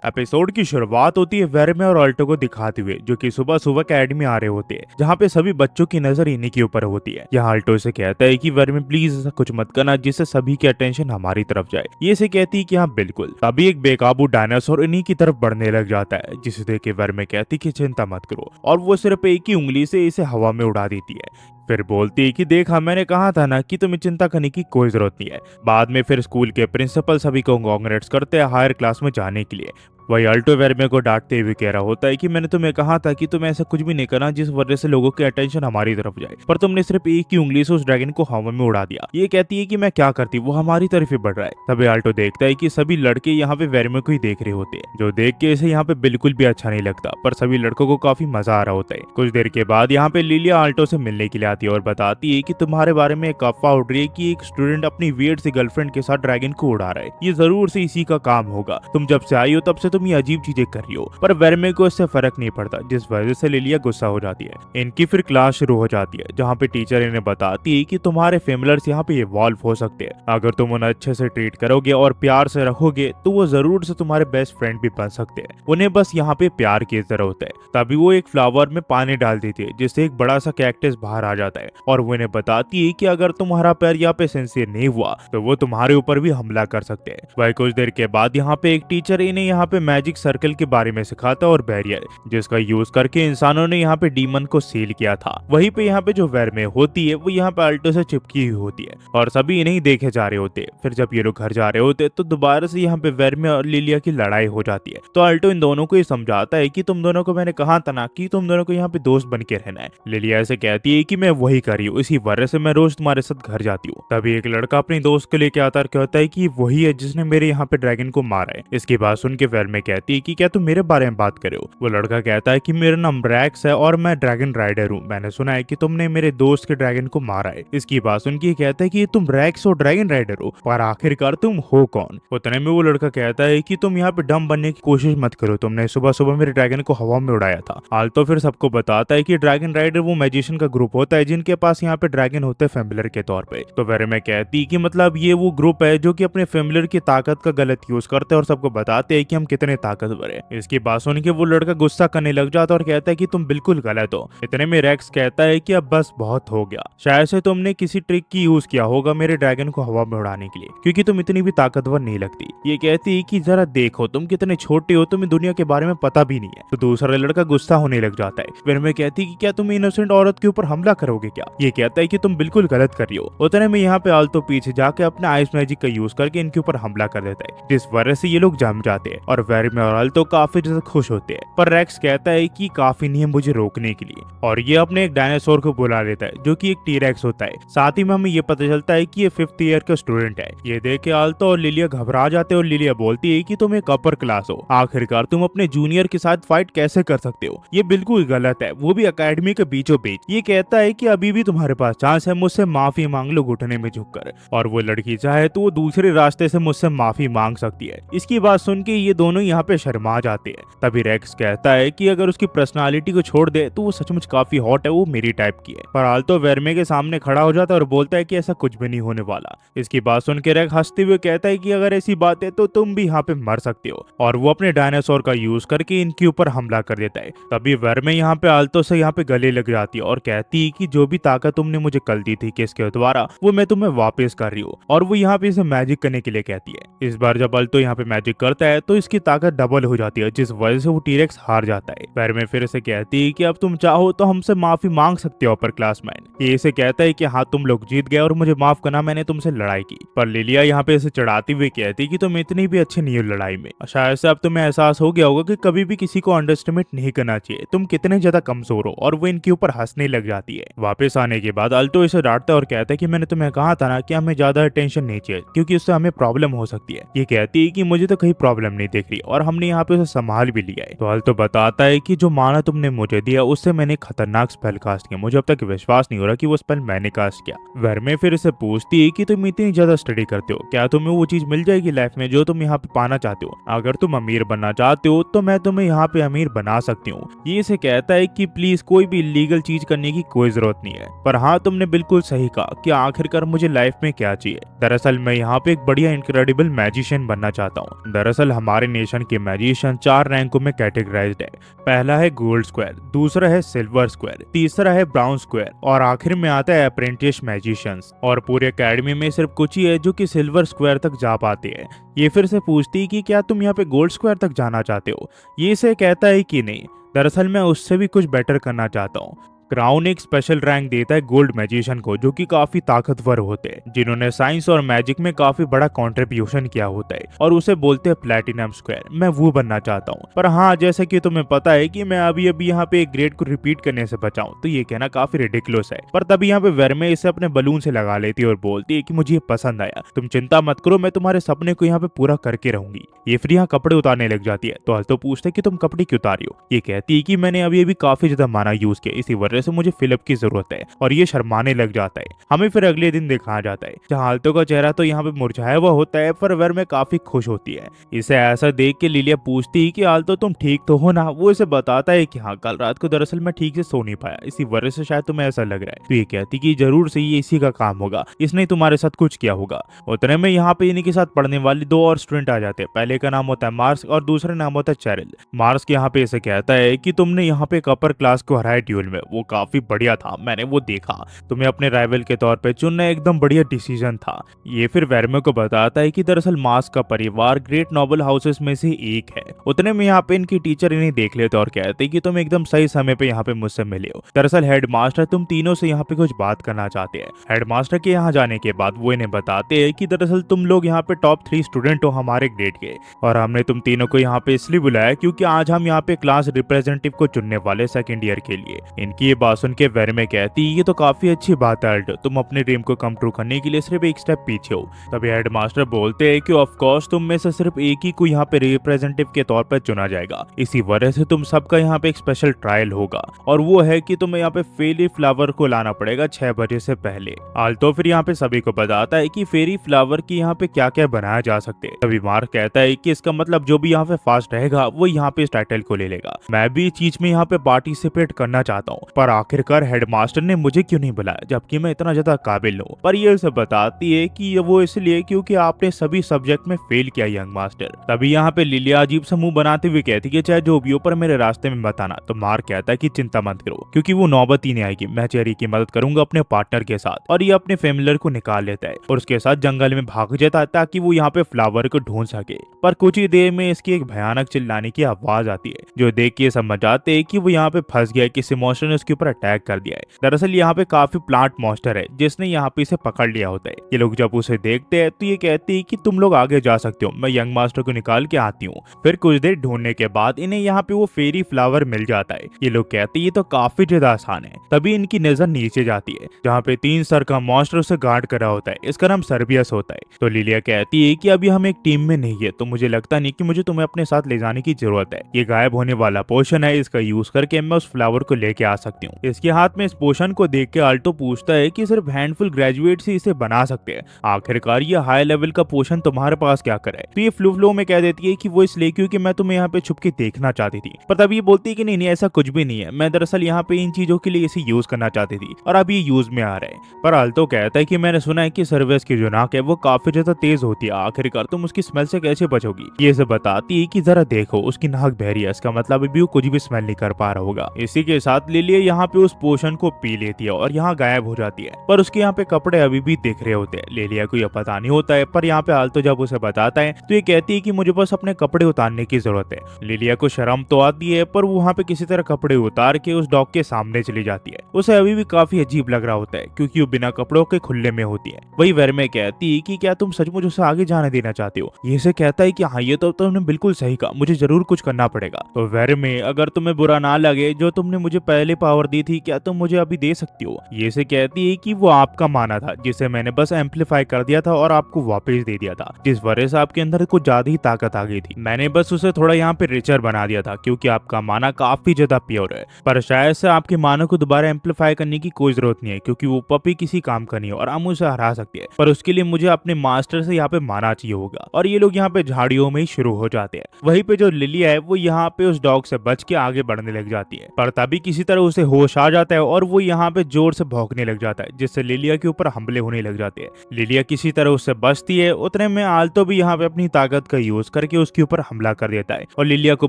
एपिसोड की शुरुआत होती है वर्मे और आल्टो को दिखाते हुए, जो कि सुबह सुबह अकेडमी आ रहे होते हैं, जहाँ पे सभी बच्चों की नजर इन्हीं के ऊपर होती है। यहाँ आल्टो से कहता है कि वर्मे प्लीज ऐसा कुछ मत करना जिससे सभी की अटेंशन हमारी तरफ जाए। ये से कहती है कि हाँ बिल्कुल। तभी एक बेकाबू डायनासोर इन्हीं की तरफ बढ़ने लग जाता है, जिसे देख के वर्मे कहती कि चिंता मत करो, और वो सिर्फ एक ही उंगली से इसे हवा में उड़ा देती है। फिर बोलती है कि देखा, मैंने कहा था ना कि तुम्हें चिंता करने की कोई जरूरत नहीं है। बाद में फिर स्कूल के प्रिंसिपल सभी को कांग्रेट्स करते हैं हायर क्लास में जाने के लिए। वही अल्टो वर्मे को डांटते हुए कह रहा होता है कि मैंने तुम्हें कहा था कि तुम्हें ऐसा कुछ भी नहीं करना जिस वजह से लोगों की अटेंशन हमारी तरफ जाए, पर तुमने सिर्फ एक ही उंगली से उस ड्रैगन को हवा में उड़ा दिया। ये कहती है कि मैं क्या करती, वो हमारी तरफ ही बढ़ रहा है। तभी अल्टो देखता है कि सभी लड़के यहाँ पे वर्मे को ही देख रहे होते हैं, जो देख के इसे यहाँ पे बिल्कुल भी अच्छा नहीं लगता, पर सभी लड़कों को काफी मजा आ रहा होता है। कुछ देर के बाद यहाँ पे लिलिया अल्टो से मिलने के लिए आती है और बताती है कि तुम्हारे बारे में एक अफवाह उड़ रही है कि एक स्टूडेंट अपनी वियर्ड सी गर्लफ्रेंड के साथ ड्रैगन को उड़ा रहा है। ये जरूर से इसी का काम होगा। तुम जब से आई हो तब से तुम ये अजीब चीजें कर रही हो। पर वर्मे को इससे फर्क नहीं पड़ता, जिस वजह से लिलिया गुस्सा हो जाती है। इनकी फिर क्लास शुरू हो जाती है, जहाँ पे टीचर इन्हें बताती है कि तुम्हारे फेमिलर्स यहाँ पे इवॉल्व हो सकते हैं। अगर तुम उन्हें अच्छे से ट्रीट करोगे और प्यार से रखोगे तो वो जरूर से तुम्हारे बेस्ट फ्रेंड भी बन सकते हैं। उन्हें बस यहाँ पे प्यार की जरूरत है। तभी वो एक फ्लावर में पानी डाल देती है, जिससे एक बड़ा सा कैक्टस बाहर आ जाता है, और वो इन्हें बताती है कि अगर तुम्हारा प्यार यहाँ पे सिंसियर नहीं हुआ तो वो तुम्हारे ऊपर भी हमला कर सकते हैं। वही कुछ देर के बाद यहाँ पे एक टीचर इन्हें यहाँ पे मैजिक सर्कल के बारे में सिखाता और बैरियर, जिसका यूज करके इंसानों ने यहाँ पे डीमन को सील किया था। वहीं पे यहाँ पे जो वर्मे होती है वो यहाँ पे अल्टो से चिपकी हुई होती है और सभी इन्हें देखे जा रहे होते हैं। फिर जब ये लोग घर जा रहे होते तो दोबारा से यहाँ पे वर्मे और लिलिया की लड़ाई हो जाती है। तो अल्टो इन दोनों को ये समझाता है कि तुम दोनों को मैंने कहा था ना कि तुम दोनों को यहाँ पे दोस्त बन के रहना है। लिलिया ऐसे कहती है कि मैं वही कर रही हूँ, इसी वजह से मैं रोज तुम्हारे साथ घर जाती हूँ। तभी एक लड़का अपने दोस्त को लेके आता और कहता है कि वही है जिसने मेरे यहाँ पे ड्रैगन को मारा है। इसकी बात सुन के वर्मे कहती है कि क्या तुम मेरे बारे में बात कर रहे हो। वो लड़का कहता है कि मेरा नाम रैक्स है और मैं ड्रैगन राइडर हूँ। मैंने सुना है कि तुमने मेरे दोस्त के ड्रैगन को मारा है। इसकी बात सुन के कहता है कि तुम रैक्स और ड्रैगन राइडर हो, पर आखिरकार तुम हो कौन। उतने में वो लड़का कहता है कि तुम यहाँ पे डम बनने की कोशिश मत करो, तुमने सुबह सुबह मेरे ड्रैगन को हवा में उड़ाया था। आल्टो फिर सबको बताता है कि ड्रैगन राइडर वो मैजिशियन का ग्रुप होता है जिनके पास यहाँ पे ड्रैगन होते हैं फेमिलियर के तौर पे। तो वर्मे कहती कि मतलब ये वो ग्रुप है जो कि अपने फेमिलियर की ताकत का गलत यूज करते हैं और सबको बताते हैं कि हम कितने ताकतवर है। इसकी बात सुन के वो लड़का गुस्सा करने लग जाता और कहता है कि तुम बिल्कुल गलत हो। इतने में रेक्स कहता है कि अब बस बहुत हो गया, शायद से तुमने किसी ट्रिक की यूज किया होगा मेरे ड्रैगन को हवा में उड़ाने के लिए, क्योंकि तुम इतनी भी ताकतवर नहीं लगती। ये कहती है कि जरा देखो तुम कितने छोटे हो, तुम्हें दुनिया के बारे में पता भी नहीं है। तो दूसरा लड़का गुस्सा होने लग जाता है। फिर मैं कहती कि क्या तुम इनोसेंट औरत के ऊपर हमला करोगे क्या। ये कहता है कि तुम बिल्कुल गलत कर रही हो। उतने में यहाँ पे आल्टो पीछे जाके अपने आइस मैजिक का यूज करके इनके ऊपर हमला कर देता है, जिस वजह से ये लोग जम जाते हैं और वर्मे और आल्टो काफी ज्यादा खुश होते हैं। पर रेक्स कहता है कि काफी नहीं है मुझे रोकने के लिए, और ये अपने एक डायनासोर को बुला लेता है जो कि एक टी-रेक्स होता है। साथ ही में हमें ये पता चलता है कि ये 5th ईयर का स्टूडेंट है। ये देख के आल्टो और लिलिया घबरा जाते हैं और लिलिया बोलती है कि तुम एक अपर क्लास हो, आखिरकार तुम अपने जूनियर के साथ फाइट कैसे कर सकते हो, ये बिल्कुल गलत है, वो भी अकेडमी के बीचों बीच। ये कहता है कि अभी भी तुम्हारे पास चांस है, मुझसे माफी मांग लो घुटने में झुककर, और वो लड़की चाहे तो वो दूसरे रास्ते से मुझसे माफी मांग सकती है। इसकी बात सुन के ये दोनों दोनों यहाँ पे शर्मा जाते हैं। तभी रेक्स कहता है कि अगर उसकी पर्सनालिटी को छोड़ दे तो वो सचमुच काफी हॉट है, वो मेरी टाइप की है। पर आल्तो वेरमे के सामने खड़ा हो जाता है और बोलता है कि ऐसा कुछ भी नहीं होने वाला। इसकी बात सुन के रेक्स हंसते हुए कहता है कि अगर ऐसी बात है तो तुम भी यहाँ पे मर सकते हो, और वो अपने डायनासोर का यूज करके इनके ऊपर हमला कर देता है। तभी वेरमे यहाँ पे आल्तो से यहाँ पे गले लग जाती है और कहती है कि जो भी ताकत तुमने मुझे कल दी थी किसके द्वारा, वो मैं तुम्हें वापस कर रही हूँ, और वो यहाँ पे इसे मैजिक करने के लिए कहती है। इस बार जब आल्तो यहाँ पे मैजिक करता है तो इसकी ताकत डबल हो जाती है, जिस वजह से वो टीरेक्स हार जाता है। वेरमे फिर इसे कहती है कि अब तुम चाहो तो हमसे माफी मांग सकते हो अपर क्लासमैन। ये इसे कहता है कि हाँ तुम लोग जीत गए और मुझे माफ करना, मैंने तुमसे लड़ाई की। पर लिलिया यहाँ पे इसे चढ़ाती हुई कहती कि तुम इतनी भी अच्छे नहीं हो लड़ाई में। शायद से अब तुम्हें एहसास हो गया होगा कि कभी भी किसी को अंडरस्टिमेट नहीं करना चाहिए, तुम कितने ज्यादा कमजोर हो। और वो इनके ऊपर हंसने लग जाती है। वापस आने के बाद आल्तो इसे डांटता है और कहता है कि मैंने तुम्हें कहा था ना कि हमें ज्यादा टेंशन नहीं चाहिए, क्योंकि उससे हमें प्रॉब्लम हो सकती है। ये कहती है कि मुझे तो कहीं प्रॉब्लम नहीं दिख रही, और हमने यहाँ पे उसे संभाल भी लिया है। तो आल्तो बताता है कि जो माना तुमने मुझे दिया उससे मैंने खतरनाक स्पेल कास्ट किया, मुझे अब तक विश्वास नहीं हो रहा कि वो स्पेल मैंने कास्ट किया। वेरमे फिर इसे पूछती है कि तुम इतनी ज्यादा स्टडी करते हो, क्या तुम्हें वो चीज मिल जाएगी लाइफ में जो तुम यहाँ पे पाना चाहते हो? अगर तुम अमीर बनना चाहते हो तो मैं तुम्हें यहाँ पे अमीर बना सकती हूँ। ये इसे कहता है कि प्लीज कोई भी इलीगल चीज करने की कोई जरूरत नहीं है, पर हाँ तुमने बिल्कुल सही कहा कि आखिरकार मुझे लाइफ में क्या चाहिए। दरअसल मैं यहाँ पे एक बढ़िया इनक्रेडिबल मैजिशियन बनना चाहता हूँ। दरअसल हमारे नेशन के मैजिशियन 4 रैंकों में कैटेगराइज्ड है। पहला है गोल्ड स्क्वायर, दूसरा है सिल्वर स्क्वायर, तीसरा है ब्राउन स्क्वायर, और आखिर में आता है अप्रेंटिस मैजिशियंस। और पूरे एकेडमी में सिर्फ कुछ ही है जो कि सिल्वर स्क्वायर तक जा पाते हैं। ये फिर से पूछती है कि क्या तुम यहाँ पे गोल्ड स्क्वायर तक जाना चाहते हो? ये इसे कहता है कि नहीं, दरअसल मैं उससे भी कुछ बेटर करना चाहता हूँ। क्राउन एक स्पेशल रैंक देता है गोल्ड मैजिशियन को, जो कि काफी ताकतवर होते हैं, जिन्होंने साइंस और मैजिक में काफी बड़ा कंट्रीब्यूशन किया होता है, और उसे बोलते हैं प्लैटिनम स्क्वायर। मैं वो बनना चाहता हूँ। पर हाँ, जैसे कि तुम्हें पता है कि मैं अभी अभी यहाँ पे एक ग्रेड को रिपीट करने से बचाऊं, तो ये कहना काफी रिडिकुलस है। पर तभी यहाँ पे वेरमे इसे अपने बलून से लगा लेती है और बोलती है कि मुझे ये पसंद आया, तुम चिंता मत करो, मैं तुम्हारे सपने को यहाँ पे पूरा करके रहूंगी। ये फिर यहाँ कपड़े उतारने लग जाती है। तो आल्तो पूछते कि तुम कपड़े क्यों उतारी हो? ये कहती है कि मैंने अभी अभी काफी ज्यादा माना यूज किया, इसी वजह से मुझे फिलअप की जरूरत है। और ये शर्माने लग जाता है। हमें फिर अगले दिन दिखाया जाता है जहाँ आल्तो का चेहरा तो यहाँ पे मुरझाया हुआ होता है, पर वेरमे काफी खुश होती है। इसे ऐसा देख के लिलिया पूछती है कि आल्तो तुम ठीक तो हो ना? वो इसे बताता है कि हाँ, कल रात को दरअसल मैं ठीक से सो नहीं पाया, इसी वजह से शायद तुम्हें ऐसा लग रहा है। तो ये कहती कि जरूर से ये इसी का काम होगा, इसने तुम्हारे साथ कुछ किया होगा। उतने में यहाँ पे इन्हीं के साथ पढ़ने वाले 2 और स्टूडेंट आ जाते हैं। पहले का नाम होता है मार्स और दूसरा नाम होता है चैरल। मार्स के यहाँ पे इसे कहता है कि तुमने यहाँ पे एक अपर क्लास को हराया ड्यूल में, वो काफी बढ़िया था, मैंने वो देखा। तुम्हें अपने राइवल के तौर पे चुनना एकदम बढ़िया डिसीजन था। ये फिर वेरमे को बताता है कि दरअसल मार्स का परिवार ग्रेट नोबल हाउसेस में से एक है। उतने में यहाँ पे इनकी टीचर इन्हें देख लेते और कहते हैं कि तुम एकदम सही समय पे यहाँ पे मुझसे मिले हो। दरअसल हेडमास्टर तुम तीनों से यहाँ पे कुछ बात करना चाहते हैं। हेडमास्टर के यहाँ जाने के बाद वो इन्हें बताते हैं कि दरअसल तुम लोग यहाँ पे टॉप 3 स्टूडेंट हो हमारे ग्रेड के, और हमने तुम तीनों को यहाँ पे इसलिए बुलाया क्योंकि आज हम यहाँ पे क्लास रिप्रेजेंटेटिव को चुनने वाले सेकंड ईयर के लिए। इनकी ये बात सुन के वेरमे कहती ये तो काफी अच्छी बात है अल्टो, तुम अपने ड्रीम को कम ट्रू करने के लिए सिर्फ एक स्टेप पीछे हो। तभी हेडमास्टर बोलते हैं कि ऑफ कोर्स तुम में से सिर्फ एक ही को यहाँ पे रिप्रेजेंटेटिव के तौर पर चुना जाएगा, इसी वजह से तुम सबका यहाँ पे एक स्पेशल ट्रायल होगा, और वो है कि तुम्हें यहाँ पे फेरी फ्लावर को लाना पड़ेगा 6 बजे से पहले। आल्टो फिर यहाँ पे सभी को बताता है कि फेरी फ्लावर की यहाँ पे क्या क्या बनाया जा सकते हैं। तभी मार्क कहता है कि इसका मतलब जो भी यहाँ पे फास्ट रहेगा वो यहाँ पे इस टाइटल को ले लेगा। मैं भी इस चीज में यहाँ पे पार्टिसिपेट करना चाहता हूँ, पर आखिरकार हेडमास्टर ने मुझे क्यों नहीं बुलाया जबकि मैं इतना ज्यादा काबिल हूँ? पर ये उसे बताती है कि वो इसलिए क्योंकि आपने सभी सब्जेक्ट में फेल किया यंग मास्टर। तभी यहाँ पे लिलिया अजीब सा मुंह बनाते हुए कहती है चाहे जो भी हो पर मेरे रास्ते में बताना। तो मार्क कहता है कि चिंता मत करो, क्योंकि वो नौबत ही नहीं आएगी, मैं चेरी की मदद करूंगा अपने पार्टनर के साथ। और ये अपने फेमिलियर को निकाल लेता है और उसके साथ जंगल में भाग जाता है ताकि वो यहाँ पे फ्लावर को ढूंढ सके। पर कुछ ही देर में इसकी एक भयानक चिल्लाने की आवाज आती है, जो देख के समझ आते है कि वो यहाँ पे फंस गया है, किसी मॉन्स्टर ने उसके ऊपर अटैक कर दिया है। दरअसल यहाँ पे काफी प्लांट मॉन्स्टर है जिसने यहाँ पे इसे पकड़ लिया होता है। ये लोग जब उसे देखते हैं तो ये कहती है कि तुम लोग आगे जा सकते हो, मैं यंग मास्टर को निकाल के आती हूँ। फिर कुछ देर ढूंढने के बाद इन्हें यहाँ पे वो फेरी फ्लावर मिल जाता है। ये लोग कहते हैं ये तो काफी ज्यादा आसान है। तभी इनकी नजर नीचे जाती है जहाँ पे 3 सर का मॉन्स्टर उसे गार्ड कर रहा होता है, इसका नाम सर्बियस होता है। तो लिलिया कहती है कि अभी हम एक टीम में नहीं है, तो मुझे लगता नहीं कि मुझे तुम्हें अपने साथ ले जाने की जरूरत है। ये गायब होने वाला पोशन है, इसका यूज करके मैं उस फ्लावर को लेके आ सकती हूँ। हूँ। इसके हाथ में इस पोशन को देख के आल्टो पूछता है कि सिर्फ हैंडफुल ग्रेजुएट ही इसे बना सकते हैं, आखिरकार ये हाई लेवल का पोशन तुम्हारे पास क्या करे। तो ये फ्लो में कह देती है कि वो इसलिए क्योंकि मैं तुम्हें यहाँ पे छुप के देखना चाहती थी। पर तब ये बोलती है कि नहीं ऐसा कुछ भी नहीं है, मैं दरअसल यहाँ पे इन चीजों के लिए इसे यूज करना चाहती थी और अब ये यूज में आ रहा है। पर आल्टो कहता है कि मैंने सुना है कि सर्विस की जो नाक है वो काफी ज्यादा तेज होती है, आखिरकार तुम उसकी स्मेल से कैसे बचोगी। ये इसे बताती है कि जरा देखो उसकी नाक बहरी है, इसका मतलब अभी वो कुछ भी स्मेल नहीं कर पा रहा होगा। इसी के साथ लिलिया यहाँ पे उस पोशन को पी लेती है और यहाँ गायब हो जाती है, पर उसके यहाँ पे कपड़े अभी भी दिख रहे होते हैं। लिलिया को यह पता नहीं होता है, पर यहाँ पे आल्टो जब उसे बताता है तो ये कहती है कि मुझे बस अपने कपड़े उतारने की जरूरत है। लिलिया को शर्म तो आती है, पर वो वहाँ पे किसी तरह कपड़े उतार के उस डॉग के सामने चली जाती है। उसे अभी भी काफी अजीब लग रहा होता है क्योंकि वो बिना कपड़ों के खुले में होती है। वही वेरमे कहती है कि क्या तुम सचमुच उसे आगे जाने देना चाहती हो। ये से कहता है कि हाँ ये तो तुमने बिल्कुल सही कहा, मुझे जरूर कुछ करना पड़ेगा। तो वेरमे अगर तुम्हें बुरा ना लगे जो तुमने मुझे पहले पावर दी थी, क्या तुम मुझे अभी दे सकती हो। ये से कहती है कि वो आपका माना था जिसे मैंने बस एम्पलीफाई कर दिया था और आपको वापस दे दिया था, जिस वजह से आपके अंदर कुछ ज्यादा ही ताकत आ गई थी। मैंने बस उसे थोड़ा यहाँ पे रिचर बना दिया था क्योंकि आपका माना काफी ज्यादा प्योर है। पर शायद से आपके माना को दोबारा एम्पलीफाई करने की कोई जरूरत नहीं है क्योंकि वो पपी किसी काम का नहीं है और हम उसे हरा सकते हैं, पर उसके लिए मुझे अपने मास्टर से यहाँ पे माना चाहिए होगा। और ये लोग यहाँ पे झाड़ियों में ही शुरू हो जाते हैं। वहीं पे जो लिलिया है वो यहाँ पे उस डॉग से बच के आगे बढ़ने लग जाती है, पर तभी किसी तरह उसे होश आ जाता है और वो यहाँ पे जोर से भौंकने लग जाता है, जिससे लिलिया के ऊपर हमले होने लग जाते हैं। लिलिया किसी तरह उससे बचती है, उतने में आल्टो भी यहाँ पे अपनी ताकत का यूज करके उसके ऊपर हमला कर देता है और लिलिया को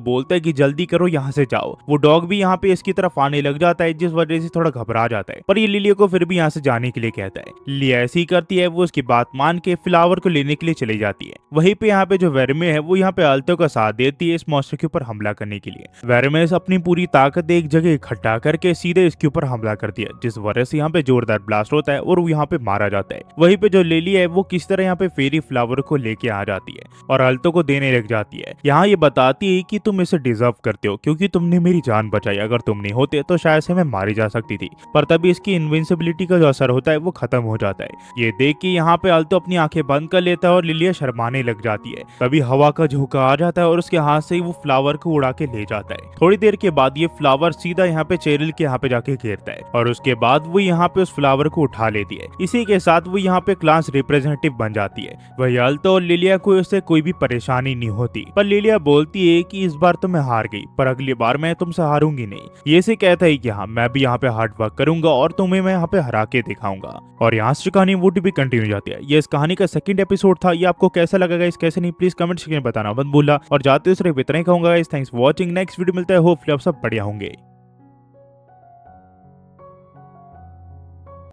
बोलता है कि जल्दी करो यहाँ से जाओ। वो डॉग भी यहाँ पे इसकी तरफ आने लग जाता है, जिस वजह से थोड़ा घबरा जाता है, पर ये लिलिया को फिर भी यहाँ से जाने के लिए कहता है। लिलिया ऐसी करती है, वो उसकी बात मान के फ्लावर को लेने के लिए चली जाती है। वहीं पे यहाँ पे जो वेरमे है वो यहाँ पे आल्टो का साथ देती है इस मॉन्स्टर के ऊपर हमला करने के लिए। वेरमे अपनी पूरी ताकत एक जगह इकट्ठा करके सीधे इसके ऊपर हमला करती है, जिस वजह से यहाँ पे जोरदार ब्लास्ट होता है और वो यहाँ पे मारा जाता है। वहीं पे जो लिलिया है वो किस तरह यहाँ पे फेरी फ्लावर को लेके आ जाती है और आल्टो को देने लग जाती है। यहाँ ये बताती है कि तुम इसे डिजर्व करते हो क्योंकि तुमने मेरी जान बचाई, अगर तुम नहीं होते तो शायद से मैं मारी जा सकती थी। पर तभी इसकी इनविंसिबिलिटी का जो असर होता है वो खत्म हो जाता है। ये देख के यहाँ पे आल्टो अपनी आंखें बंद कर लेता है और लिलिया शर्माने लग जाती है। तभी हवा का झोंका आ जाता है और उसके हाथ से ही वो फ्लावर को उड़ा के ले जाता है। थोड़ी देर के बाद ये फ्लावर सीधा यहाँ पे चेरिल के यहाँ पे जाके घेरता है और उसके बाद वो यहाँ पे उस फ्लावर को उठा लेती है। इसी के साथ वो यहाँ पे क्लास रिप्रेजेंटेटिव बन जाती है। वही आल्टो और लिलिया को इससे कोई भी परेशानी नहीं होती, पर लिलिया बोलती है कि इस बार तो मैं हार गई, पर अगली बार मैं तुमसे हारूंगी नहीं। ये से कहता है कि हाँ मैं भी यहाँ पे हार्ड वर्क करूंगा और तुम्हें मैं यहाँ पे हरा के दिखाऊंगा। और यहाँ से कहानी वो भी कंटिन्यू जाती है। ये इस कहानी का सेकंड एपिसोड था। ये आपको कैसा लगा इस कैसे नहीं प्लीज कमेंट सेक्शन में बताना मत भूलना। और जाते सिर्फ इतना ही कहूंगा guys, thanks for watching. Next video मिलता है, होपफुली आप सब बढ़िया होंगे।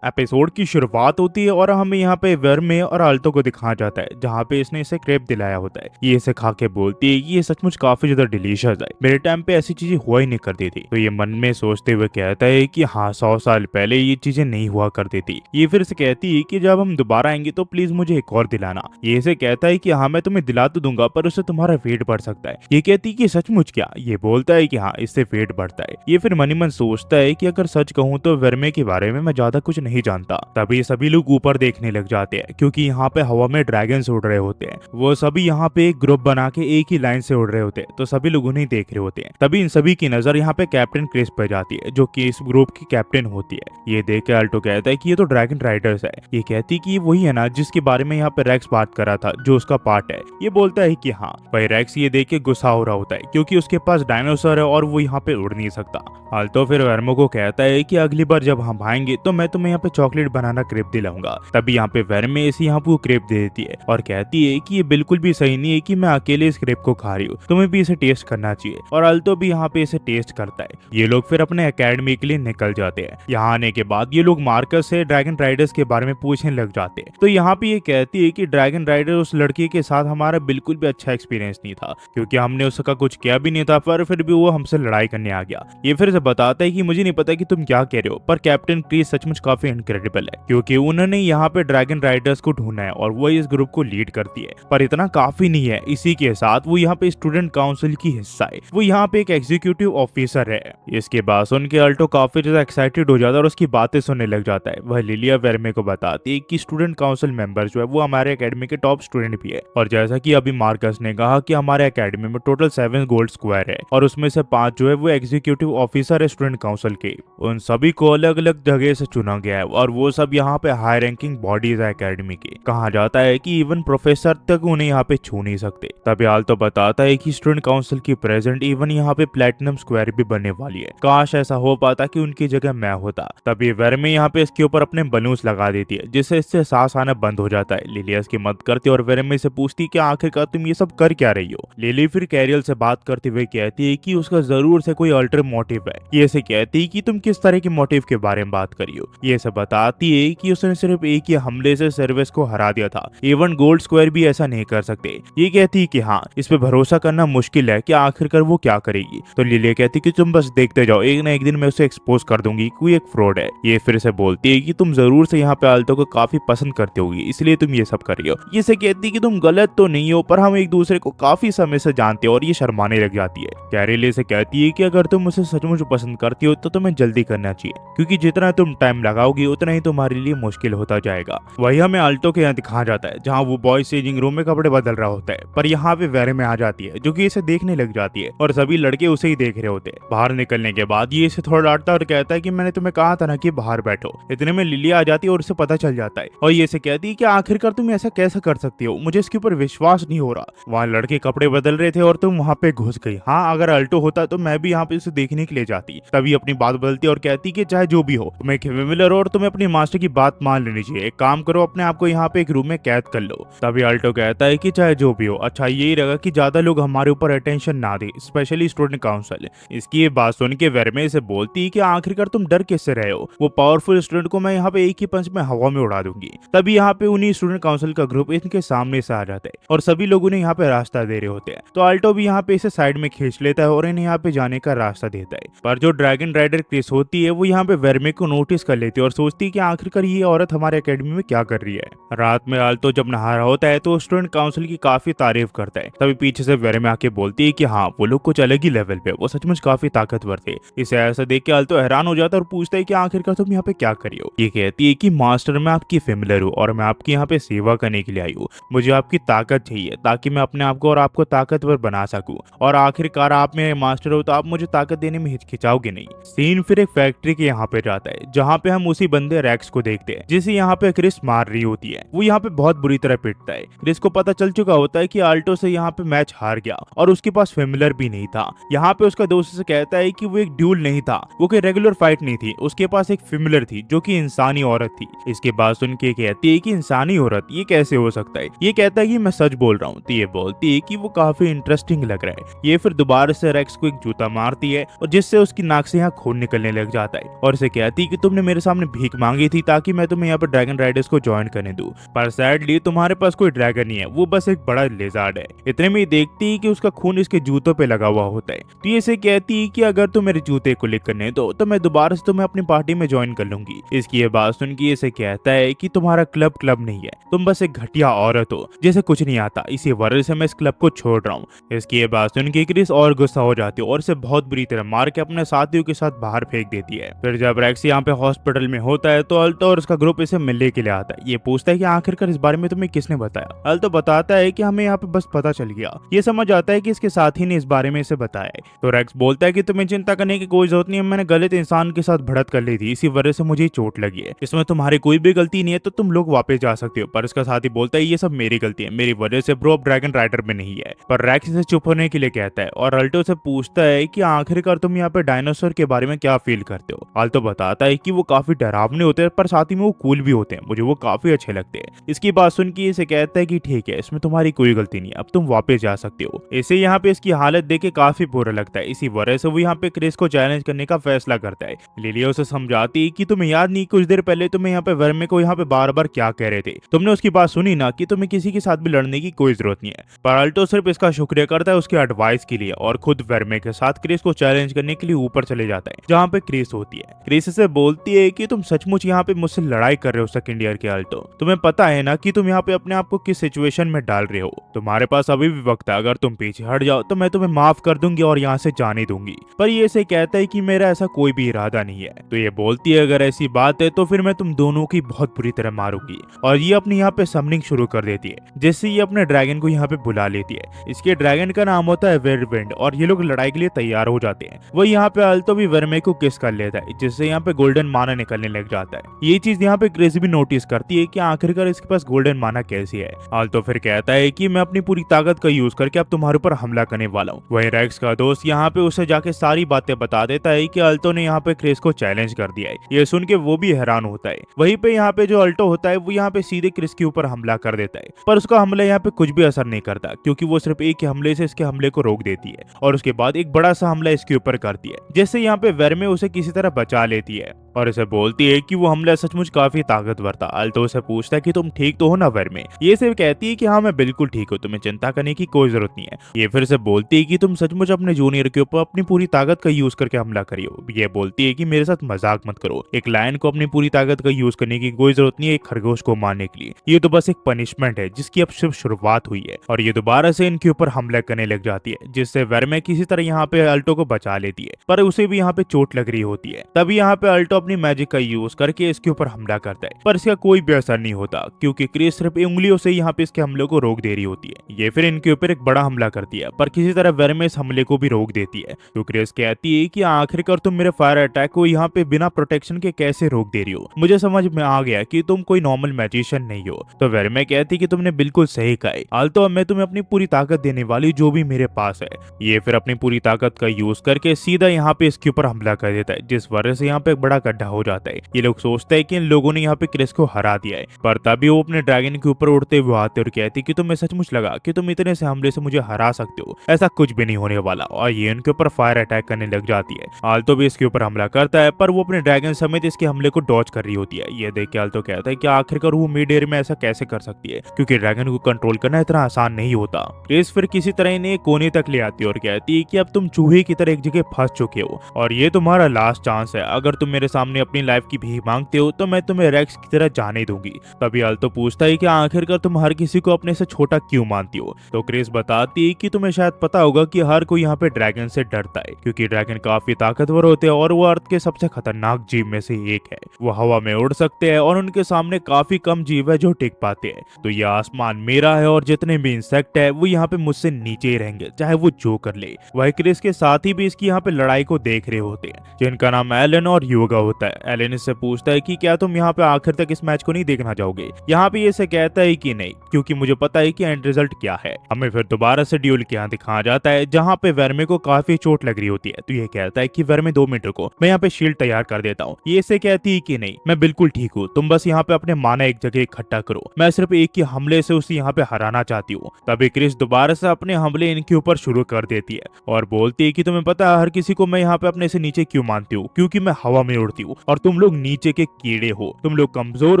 एपिसोड की शुरुआत होती है और हमें यहाँ पे वेरमे और आल्टो को दिखाया जाता है जहाँ पे इसने इसे क्रेप दिलाया होता है। ये इसे खा के बोलती है कि ये सचमुच काफी ज्यादा डिलीशियस है, मेरे टाइम पे ऐसी चीजें हुआ ही नहीं करती थी। तो ये मन में सोचते हुए कहता है कि हाँ 100 साल पहले ये चीजें नहीं हुआ करती थी। ये फिर से कहती है कि जब हम दोबारा आएंगे तो प्लीज मुझे एक और दिलाना। ये इसे कहता है कि हाँ मैं तुम्हें दिला तो दूंगा, पर उससे तुम्हारा वेट बढ़ सकता है। ये कहती है कि सचमुच क्या। ये बोलता है कि हाँ इससे वेट बढ़ता है। ये फिर मन ही मन सोचता है कि अगर सच कहूँ तो वेरमे के बारे में मैं ज्यादा कुछ नहीं जानता। तभी सभी लोग ऊपर देखने लग जाते हैं क्योंकि यहाँ पे हवा में ड्रैगन्स उड़ रहे होते हैं। वो सभी यहाँ पे एक ग्रुप बना के एक ही लाइन से उड़ रहे होते हैं, तो सभी लोग उन्हें देख रहे होते हैं। तभी इन सभी की नजर यहाँ पे कैप्टन क्रिस पे जाती है जो कि इस ग्रुप की कैप्टन होती है। ये देख के आल्टो कहता है कि ये तो ड्रैगन राइडर्स है। ये कहती कि वही है ना जिसके बारे में यहाँ पे रेक्स बात कर रहा था, जो उसका पार्ट है। ये बोलता है कि हाँ। भाई रेक्स ये देख के गुस्सा हो रहा होता है क्योंकि उसके पास डायनासोर है और वो यहाँ पे उड़ नहीं सकता। आल्टो फिर वेरमो को कहता है कि अगली बार जब हम आएंगे तो मैं तुम्हें यहाँ पे चॉकलेट बनाना क्रेप दिलाऊंगा। तभी यहाँ पे वेरमे इसे यहाँ पे क्रेप दे देती है और कहती है कि ये बिल्कुल भी सही नहीं है कि मैं अकेले इस क्रेप को खा रही हूँ, तुम्हें भी इसे टेस्ट करना चाहिए। और आल्टो भी यहाँ पे इसे टेस्ट करता है। ये लोग फिर अपने एकेडमी के लिए निकल जाते हैं। यहाँ आने के बाद ये लोग मार्कस से ड्रैगन राइडर्स के बारे में पूछने लग जाते हैं। तो यहाँ पे ये कहती है कि ड्रैगन राइडर उस लड़की के साथ हमारा बिल्कुल भी अच्छा एक्सपीरियंस नहीं था क्योंकि हमने उसका कुछ किया भी नहीं था, पर फिर भी वो हमसे लड़ाई करने आ गया। ये फिर से बताता है कि मुझे नहीं पता कि तुम क्या कह रहे हो, पर कैप्टन क्रिस सचमुच काफी इनक्रेडिबल है क्योंकि उन्होंने यहाँ पे ड्रैगन राइडर्स को ढूंढा है और वो इस ग्रुप को लीड करती है। पर इतना काफी नहीं है, इसी के साथ वो यहाँ पे स्टूडेंट काउंसिल की हिस्सा है, वो यहाँ पे एक एग्जीक्यूटिव ऑफिसर है। इसके बाद सुन के अल्टो काफी ज्यादा एक्साइटेड हो जाता है और उसकी बातें सुनने लग जाता है। वह लिलिया वेरमे को बताती है कि स्टूडेंट काउंसिल मेंबर जो है वो हमारे एकेडमी के टॉप स्टूडेंट भी है, और जैसा कि अभी मार्कस ने कहा कि हमारे एकेडमी में टोटल 7 गोल्ड स्क्वायर है और उसमें से 5 जो है वो एग्जीक्यूटिव ऑफिसर है स्टूडेंट काउंसिल के। उन सभी को अलग अलग जगह से चुना गया है और वो सब यहाँ पे हाई रैंकिंग बॉडीज है एकेडमी की। कहा जाता है कि इवन प्रोफेसर तक उन्हें यहाँ पे छू नहीं सकते। तभी आल्टो बताता है कि स्टूडेंट काउंसिल की प्रेजेंट इवन यहाँ पे प्लेटिनम स्क्वायर भी बनने वाली है। काश ऐसा हो पाता कि उनकी जगह मैं होता। तभी वेरमे यहाँ पे इसके ऊपर अपने बलून्स लगा देती है जिससे इससे सांस आना बंद हो जाता है। लिलिया इसकी मदद करती है और वेरमे से पूछती कि आखिरकार तुम ये सब कर क्या रही हो। लिली फिर कैरियल से बात करते हुए कहती है कि उसका जरूर से कोई अल्टर मोटिव है। ये से कहती है कि तुम किस तरह के मोटिव के बारे में बात करी हो। ये से बताती है कि उसने सिर्फ एक ही हमले से सर्विस को हरा दिया था, इवन गोल्ड स्क्वायर भी ऐसा नहीं कर सकते। ये कहती है कि हाँ, इस पे भरोसा करना मुश्किल है कि आखिरकार वो क्या करेगी। तो लिलिया कहती है कि तुम बस देखते जाओ, एक ना एक दिन मैं उसे एक्सपोज कर दूंगी, कोई एक फ्रॉड है। ये फिर से बोलती है कि तुम जरूर से यहाँ पे आल्टो को काफी पसंद करते होगी, इसलिए तुम ये सब कर रही हो। ये से कहती है कि तुम गलत तो नहीं हो, पर हम एक दूसरे को काफी समय से जानते हो, और ये शर्माने लग जाती है। कैरिल से कहती है कि अगर तुम उसे सचमुच पसंद करती हो तो तुम्हें जल्दी करना चाहिए, क्योंकि जितना तुम टाइम लगाओगी उतना ही तुम्हारे लिए मुश्किल होता जाएगा। वही हमें आल्टो के यहाँ दिखाया जाता है जहाँ वो बॉयज चेंजिंग रूम में कपड़े बदल रहा होता है, पर यहाँ पे वेरमे आ जाती है जो कि इसे देखने लग जाती है और सभी लड़के उसे ही देख रहे होते हैं। बाहर निकलने के बाद ये इसे थोड़ा डांटता है और कहता है कि मैंने तुम्हें कहा था ना कि बाहर बैठो। इतने में लिलिया आ जाती है और उसे पता चल जाता है और ये इसे कहती है कि आखिरकार तुम ऐसा कैसे कर सकती हो, मुझे इसके ऊपर विश्वास नहीं हो रहा। वहाँ लड़के कपड़े बदल रहे थे और तुम वहाँ पे घुस गई। हाँ, अगर अल्टो होता तो मैं भी यहाँ पे उसे देखने के लिए जाती। तभी अपनी बात बदलती और कहती कि चाहे जो भी हो, तुम एक फेमिलियर हो और तुम्हें अपनी मास्टर की बात मान लेनी चाहिए। एक काम करो, अपने आप को यहाँ पे एक रूम में कैद कर लो। तभी अल्टो कहता है कि चाहे जो भी हो, अच्छा यही रहेगा कि ज्यादा लोग हमारे ऊपर अटेंशन ना दे, स्पेशली स्टूडेंट काउंसिल। इसकी ये बात सुन के वेरमे से बोलती कि आखिरकार तुम डर किससे रहे हो, वो पावरफुल स्टूडेंट को मैं यहाँ पे एक ही पंच में हवा में उड़ा दूंगी। तभी यहाँ पे उन्हीं स्टूडेंट काउंसिल का ग्रुप इनके सामने से आ जाता है और सभी लोग उन्हें यहाँ पे रास्ता दे रहे होते हैं। तो अल्टो भी यहाँ पे इसे साइड में खींच लेता है और इन्हें यहाँ पे जाने का रास्ता देता है। पर जो ड्रैगन राइडर क्रिस होती है वो यहाँ पे वेरमे को नोटिस कर लेती है और सोचती है कि आखिरकार ये औरत हमारे एकेडमी में क्या कर रही है। रात में अल्टो जब नहा रहा होता है तो स्टूडेंट काउंसिल की काफी तारीफ करता है। तभी पीछे से वेरमे आके बोलती है कि हाँ, वो लोग कुछ अलग ही लेवल पे, वो सचमुच काफी ताकतवर थे। इसे ऐसा देख के अल्टो हैरान हो जाता है और पूछता है कि आखिरकार तुम यहाँ पे क्या कर रही हो। ये कहती है कि मास्टर, मैं आपकी फेमिलियर हूँ और मैं आपकी यहाँ पे सेवा करने के लिए आई हूँ। मुझे आपकी ताकत चाहिए ताकि मैं अपने आप को और आपको ताकतवर बना सकूं, और आखिरकार आप मेरे मास्टर हो तो आप मुझे ताकत देने में हिचकिचाओगे नहीं। सीन फिर एक फैक्ट्री के यहाँ पे जाता है जहाँ पे हम उसी बंदे रैक्स को देखते हैं जिसे यहाँ पे क्रिस मार रही होती है। वो यहाँ पे बहुत बुरी तरह पिटता है। क्रिस को पता चल चुका होता है कि आल्टो से यहाँ पे मैच हार गया और उसके पास फेमिलियर भी नहीं था। यहाँ पे उसका दोस्त से कहता है कि वो एक ड्यूल नहीं था, वो कोई रेगुलर फाइट नहीं थी, उसके पास एक फेमिलियर थी जो कि इंसानी औरत थी। इसके बाद सुन के कहती है कि इंसानी औरत, ये कैसे हो सकता है। ये कहता है कि मैं सच बोल रहा हूँ। तो ये बोलती है कि वो काफी इंटरेस्टिंग लग रहा है। ये फिर दोबारा से रैक्स को एक जूता मारती है और जिससे उसकी नाक से यहाँ खून निकलने लग जाता है और इसे कहती है कि तुमने मेरे सामने भीख मांगी थी ताकि मैं तुम्हें यहाँ पर ड्रैगन राइडर्स को ज्वाइन करने दूं, पर सैडली तुम्हारे पास कोई ड्रैगन नहीं है, वो बस एक बड़ा लेजार्ड है। इतने में देखती है कि उसका खून इसके जूतों पे लगा हुआ होता है। तो ये इसे कहती है कि अगर तुम मेरे जूते को लिक करने दो तो मैं दोबारा से तुम्हें अपनी पार्टी में ज्वाइन कर लूंगी। इसकी ये बात सुन के इसे कहता है कि तुम्हारा क्लब नहीं है, तुम बस एक घटिया औरत हो जिसे कुछ नहीं आता, इसी वजह से मैं इस क्लब को छोड़ रहा हूँ। इसकी ये बात सुन के क्रिस और गुस्सा हो जाती है और इसे बहुत बुरी तरह मार के अपने साथियों के साथ बाहर फेंक देती है। फिर जब रैक्स यहाँ पे हॉस्पिटल में होता है तो अल्टो और उसका ग्रुप इसे मिलने के लिए आता है। ये पूछता है कि आखिरकार इस बारे में तुम्हें किसने बताया। अल्टो बताता है कि हमें यहाँ पे बस पता चल गया। ये समझ आता है कि इसके साथी ने इस बारे में इसे बताया है। तो रैक्स बोलता है कि तुम्हें चिंता करने की कोई जरूरत नहीं है, मैंने गलत इंसान के साथ बढ़त कर ली थी, इसी वजह से मुझे चोट लगी है, इसमें तुम्हारी कोई भी गलती नहीं है, तो तुम लोग वापस जा सकते हो। पर इसका साथी बोलता है ये सब मेरी गलती है, मेरी वजह से ब्रो ड्रैगन राइडर में नहीं है। पर रैक्स इसे चुप होने के लिए कहता है और अल्टो से पूछता है कि आखिरकार तुम यहाँ पे डायनासोर के बारे में क्या फील करते हो। अल्टो बताता है कि वो काफी डरावने होते हैं पर साथ ही में वो कूल भी होते हैं, मुझे वो काफी अच्छे लगते हैं। इसकी बात सुन के इसे कहता है कि ठीक है, इसमें तुम्हारी कोई गलती नहीं है, अब तुम वापस जा सकते हो। इसे यहाँ पे इसकी हालत देख के काफी बुरा लगता है, इसी वजह से वो यहाँ पे क्रिस को चैलेंज करने का फैसला करता है। लिलिया उसे समझाती है कि तुम्हें याद नहीं कुछ देर पहले तुम्हें यहाँ पे वर्मे को यहाँ पे बार बार क्या कह रहे थे, तुमने उसकी बात सुनी ना कि तुम्हें किसी के साथ भी लड़ने की कोई जरूरत नहीं है। पर अल्टो सिर्फ इसका शुक्रिया करता है उसके एडवाइस के लिए और खुद वर्मे के साथ क्रिस को चैलेंज करने के लिए ऊपर चले जाता है जहाँ पे क्रिस होती है। क्रिस से बोलती है कि तुम सचमुच यहाँ पे मुझसे लड़ाई कर रहे हो सेकंड ईयर के अल्टो? तुम्हें पता है ना कि तुम यहाँ पे अपने आप को किस सिचुएशन में डाल रहे हो? तुम्हारे पास अभी भी वक्त है, अगर तुम पीछे हट जाओ तो मैं तुम्हें माफ कर दूंगी और यहाँ से जाने दूंगी। पर ये से कहता है कि मेरा ऐसा कोई भी इरादा नहीं है। तो ये बोलती है अगर ऐसी बात है तो फिर मैं तुम दोनों की बहुत बुरी तरह मारूंगी। और ये अपनी यहाँ पे समनिंग शुरू कर देती है, जिससे ये अपने ड्रैगन को यहाँ पे बुला लेती है। इसके ड्रैगन का नाम होता है वेरविंड और ये लोग लड़ाई के लिए तैयार हो जाते हैं। वही यहाँ पे अल्टो भी वर्मे को किस कर लेता है, जिससे यहाँ पे गोल्डन माना निकलने लग जाता है। ये चीज यहाँ पे क्रेज़ी भी नोटिस करती है कि आखिरकार इसके पास गोल्डन माना कैसी है। अल्टो फिर कहता है कि मैं अपनी पूरी ताकत का यूज करके अब तुम्हारे ऊपर हमला करने वाला हूँ। वही रेक्स का दोस्त यहाँ पे उसे जाके सारी बातें बता देता है कि अल्टो ने यहाँ पे क्रिस को चैलेंज कर दिया है। ये सुन के वो भी हैरान होता है। वहीं पे यहाँ पे जो अल्टो होता है वो यहाँ पे सीधे क्रिस के ऊपर हमला कर देता है, पर उसका हमला यहाँ पे कुछ भी असर नहीं करता, क्योंकि वो सिर्फ एक ही हमले से इसके हमले को रोक देती है और उसके बाद एक बड़ा सा हमला इसके ऊपर करती है, जिससे यहाँ पे वर्मे उसे किसी तरह बचा लेती है और इसे बोलती है कि वो हमला सचमुच काफी ताकतवर था। अल्टो उसे पूछता है कि तुम ठीक तो हो ना वर्मे? ये सिर्फ कहती है कि हाँ मैं बिल्कुल ठीक हूँ, तुम्हें चिंता करने की कोई जरूरत नहीं है। ये फिर से बोलती है कि तुम सचमुच अपने जूनियर के ऊपर अपनी पूरी ताकत का यूज करके हमला करियो। ये बोलती है कि मेरे साथ मजाक मत करो, एक लायन को अपनी पूरी ताकत का यूज करने की कोई जरूरत नहीं है एक खरगोश को मारने के लिए। ये तो बस एक पनिशमेंट है जिसकी अब सिर्फ शुरुआत हुई है। और ये दोबारा से इनके ऊपर हमला करने लग जाती है, जिससे वर्मे किसी तरह यहाँ पे अल्टो को बचा लेती है, पर उसे भी यहाँ पे चोट लग रही होती है। तभी यहाँ पे अल्टो अपनी मैजिक का यूज करके इसके ऊपर हमला करता है, पर इसका कोई भी असर नहीं होता, क्योंकि क्रिस सिर्फ उंगलियों से यहाँ पे इसके हमले को रोक दे रही होती है। ये फिर इनके ऊपर एक बड़ा हमला करती है, पर किसी तरह वर्मे इस हमले को भी रोक देती है। तो क्रिस कहती है कि आखिरकार तुम मेरे फायर अटैक को यहाँ पे बिना प्रोटेक्शन के कैसे रोक दे रही हो? मुझे समझ में आ गया कि तुम कोई नॉर्मल मैजिशियन नहीं हो। तो वर्मे कहती कि तुमने बिल्कुल सही कहा है, अल्टो मैं तुम्हें अपनी पूरी ताकत देने वाली जो भी मेरे पास है। ये फिर अपनी पूरी ताकत का यूज करके सीधा यहाँ पे इसके ऊपर हमला कर देता है, जिस वजह से यहाँ पे एक बड़ा गड्ढा हो जाता है। ये लोग सोचते हैं कि इन लोगों ने यहाँ पे क्रिस को हरा दिया है, पर तभी वो अपने ड्रैगन के ऊपर उड़ते हुए आते और कहते कि तुम्हें सचमुच लगा कि तुम इतने से हमले से मुझे हरा सकते हो? ऐसा कुछ भी नहीं होने वाला। और ये इनके ऊपर फायर अटैक करने लग जाती है। अल्टो भी इसके ऊपर हमला करता है, पर वो अपने ड्रैगन समेत इसके हमले को डॉज कर रही होती है। ये देख के अल्टो कहता है कि आखिरकार वो मिड एयर में ऐसा कैसे कर सकती है, क्योंकि ड्रैगन को कंट्रोल करना इतना आसान नहीं होता। क्रिस फिर किसी तरह इन्हें कोने तक ले आती है और कहती है कि अब तुम चूहे की तरह एक जगह फंस चुके हो और ये तुम्हारा लास्ट चांस है। अगर तुम मेरे सामने अपनी लाइफ की भीख मांगते हो तो मैं तुम्हें रेक्स की तरह जाने दूंगी। तभी अल्टो पूछता है कि आखिरकार तुम हर किसी को अपने से छोटा क्यों मानती हो? तो क्रिस बताती है कि तुम्हें शायद पता होगा कि हर कोई यहाँ पे ड्रैगन से डरता है, क्योंकि ड्रैगन काफी ताकतवर होते हैं और वो अर्थ के सबसे खतरनाक जीव में से एक है। वो हवा में उड़ सकते हैं और उनके सामने काफी कम जीव है जो टिक पाते हैं। तो ये आसमान मेरा है और जितने भी इंसेक्ट है वो यहाँ पे मुझसे नीचे ही रहेंगे, चाहे वो जो कर ले। वही क्रिस के साथ ही भी इसकी यहाँ पे लड़ाई को देख रहे होते हैं, जिनका नाम एलन और योगा होता है। एलन इससे पूछता है कि क्या तुम यहाँ पे आखिर तक इस मैच को नहीं देखना चाहोगे? यहाँ पे ये से कहता है कि नहीं, क्योंकि मुझे पता है कि एंड रिजल्ट क्या है। हमें फिर दोबारा से ड्यूल के यहाँ दिखाया जाता है, जहाँ पे वर्मे को काफी चोट लग रही होती है। तो ये कहता है कि वर्मे 2 मिनट रुको, मैं यहाँ पे शील्ड तैयार कर देता हूँ। ये से कहती है कि नहीं, मैं बिल्कुल ठीक हूँ, तुम बस यहाँ पे अपने माना एक जगह इकट्ठा करो, मैं सिर्फ एक ही हमले से उसे यहाँ पे हराना चाहती हूँ। तभी क्रिस दोबारा से अपने हमले इनके ऊपर शुरू कर देती है और बोलती है कि तुम्हें पता है हर किसी को मैं यहाँ पे अपने से नीचे क्यों मानती हूँ? क्योंकि मैं हवा में उड़ती हूँ और तुम लोग नीचे के कीड़े हो, तुम लोग कमजोर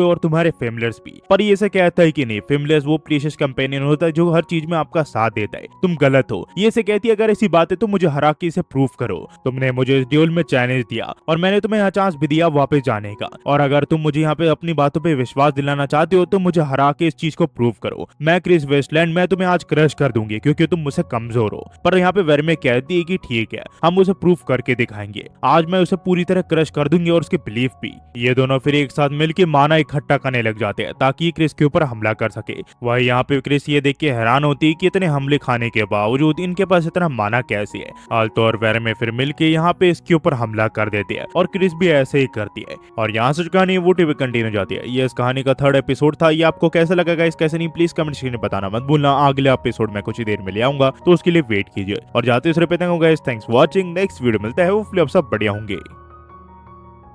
हो और तुम्हारे फेमलर्स भी। पर ये से कहता है कि नहीं, फेमलर्स वो प्रीशियस कंपेनियन होता है जो हर चीज में आपका साथ देता है, तुम गलत हो। ये से कहती है अगर ऐसी बात है तो मुझे हरा के इसे प्रूव करो। तुमने मुझे इस ड्यूल में चैलेंज दिया और मैंने तुम्हें यहाँ चांस भी दिया वापस जाने का, और अगर तुम मुझे यहाँ पे अपनी बातों पे विश्वास दिलाना चाहते हो तो मुझे हरा के इस चीज को प्रूव करो। मैं क्रिस वेस्टलैंड, मैं तुम्हें आज क्रश कर दूंगी क्योंकि तुम मुझसे कमजोर हो। पर यहाँ पे वर्मे कहती है कि ठीक है, हम उसे प्रूफ करके दिखाएंगे, आज मैं उसे पूरी तरह क्रश कर दूंगी और उसके बिलीफ भी। ये दोनों फिर एक साथ मिलकर माना इकट्ठा करने लग जाते हैं ताकि क्रिस के ऊपर हमला कर सके। वही यहाँ पे क्रिस ये देख के हैरान होती है कि इतने हमले खाने के बावजूद इनके पास इतना माना कैसे है। अल्टो और वर्मे फिर मिलके यहाँ पे इसके ऊपर हमला कर देते हैं और क्रिस भी ऐसे ही करती है। और यहाँ से कहानी वो टीवी कंटिन्यू जाती है। ये इस कहानी का 3rd एपिसोड था। ये आपको कैसा लगा गाइस, कैसे नहीं, प्लीज कमेंट सेक्शन में बताना मत भूलना। अगले एपिसोड में कुछ ही देर में ले आऊंगा, तो उसके लिए वेट कीजिए। और जाते हुए guys, thanks for watching. Next video मिलता है, होपफुली आप सब बढ़िया होंगे।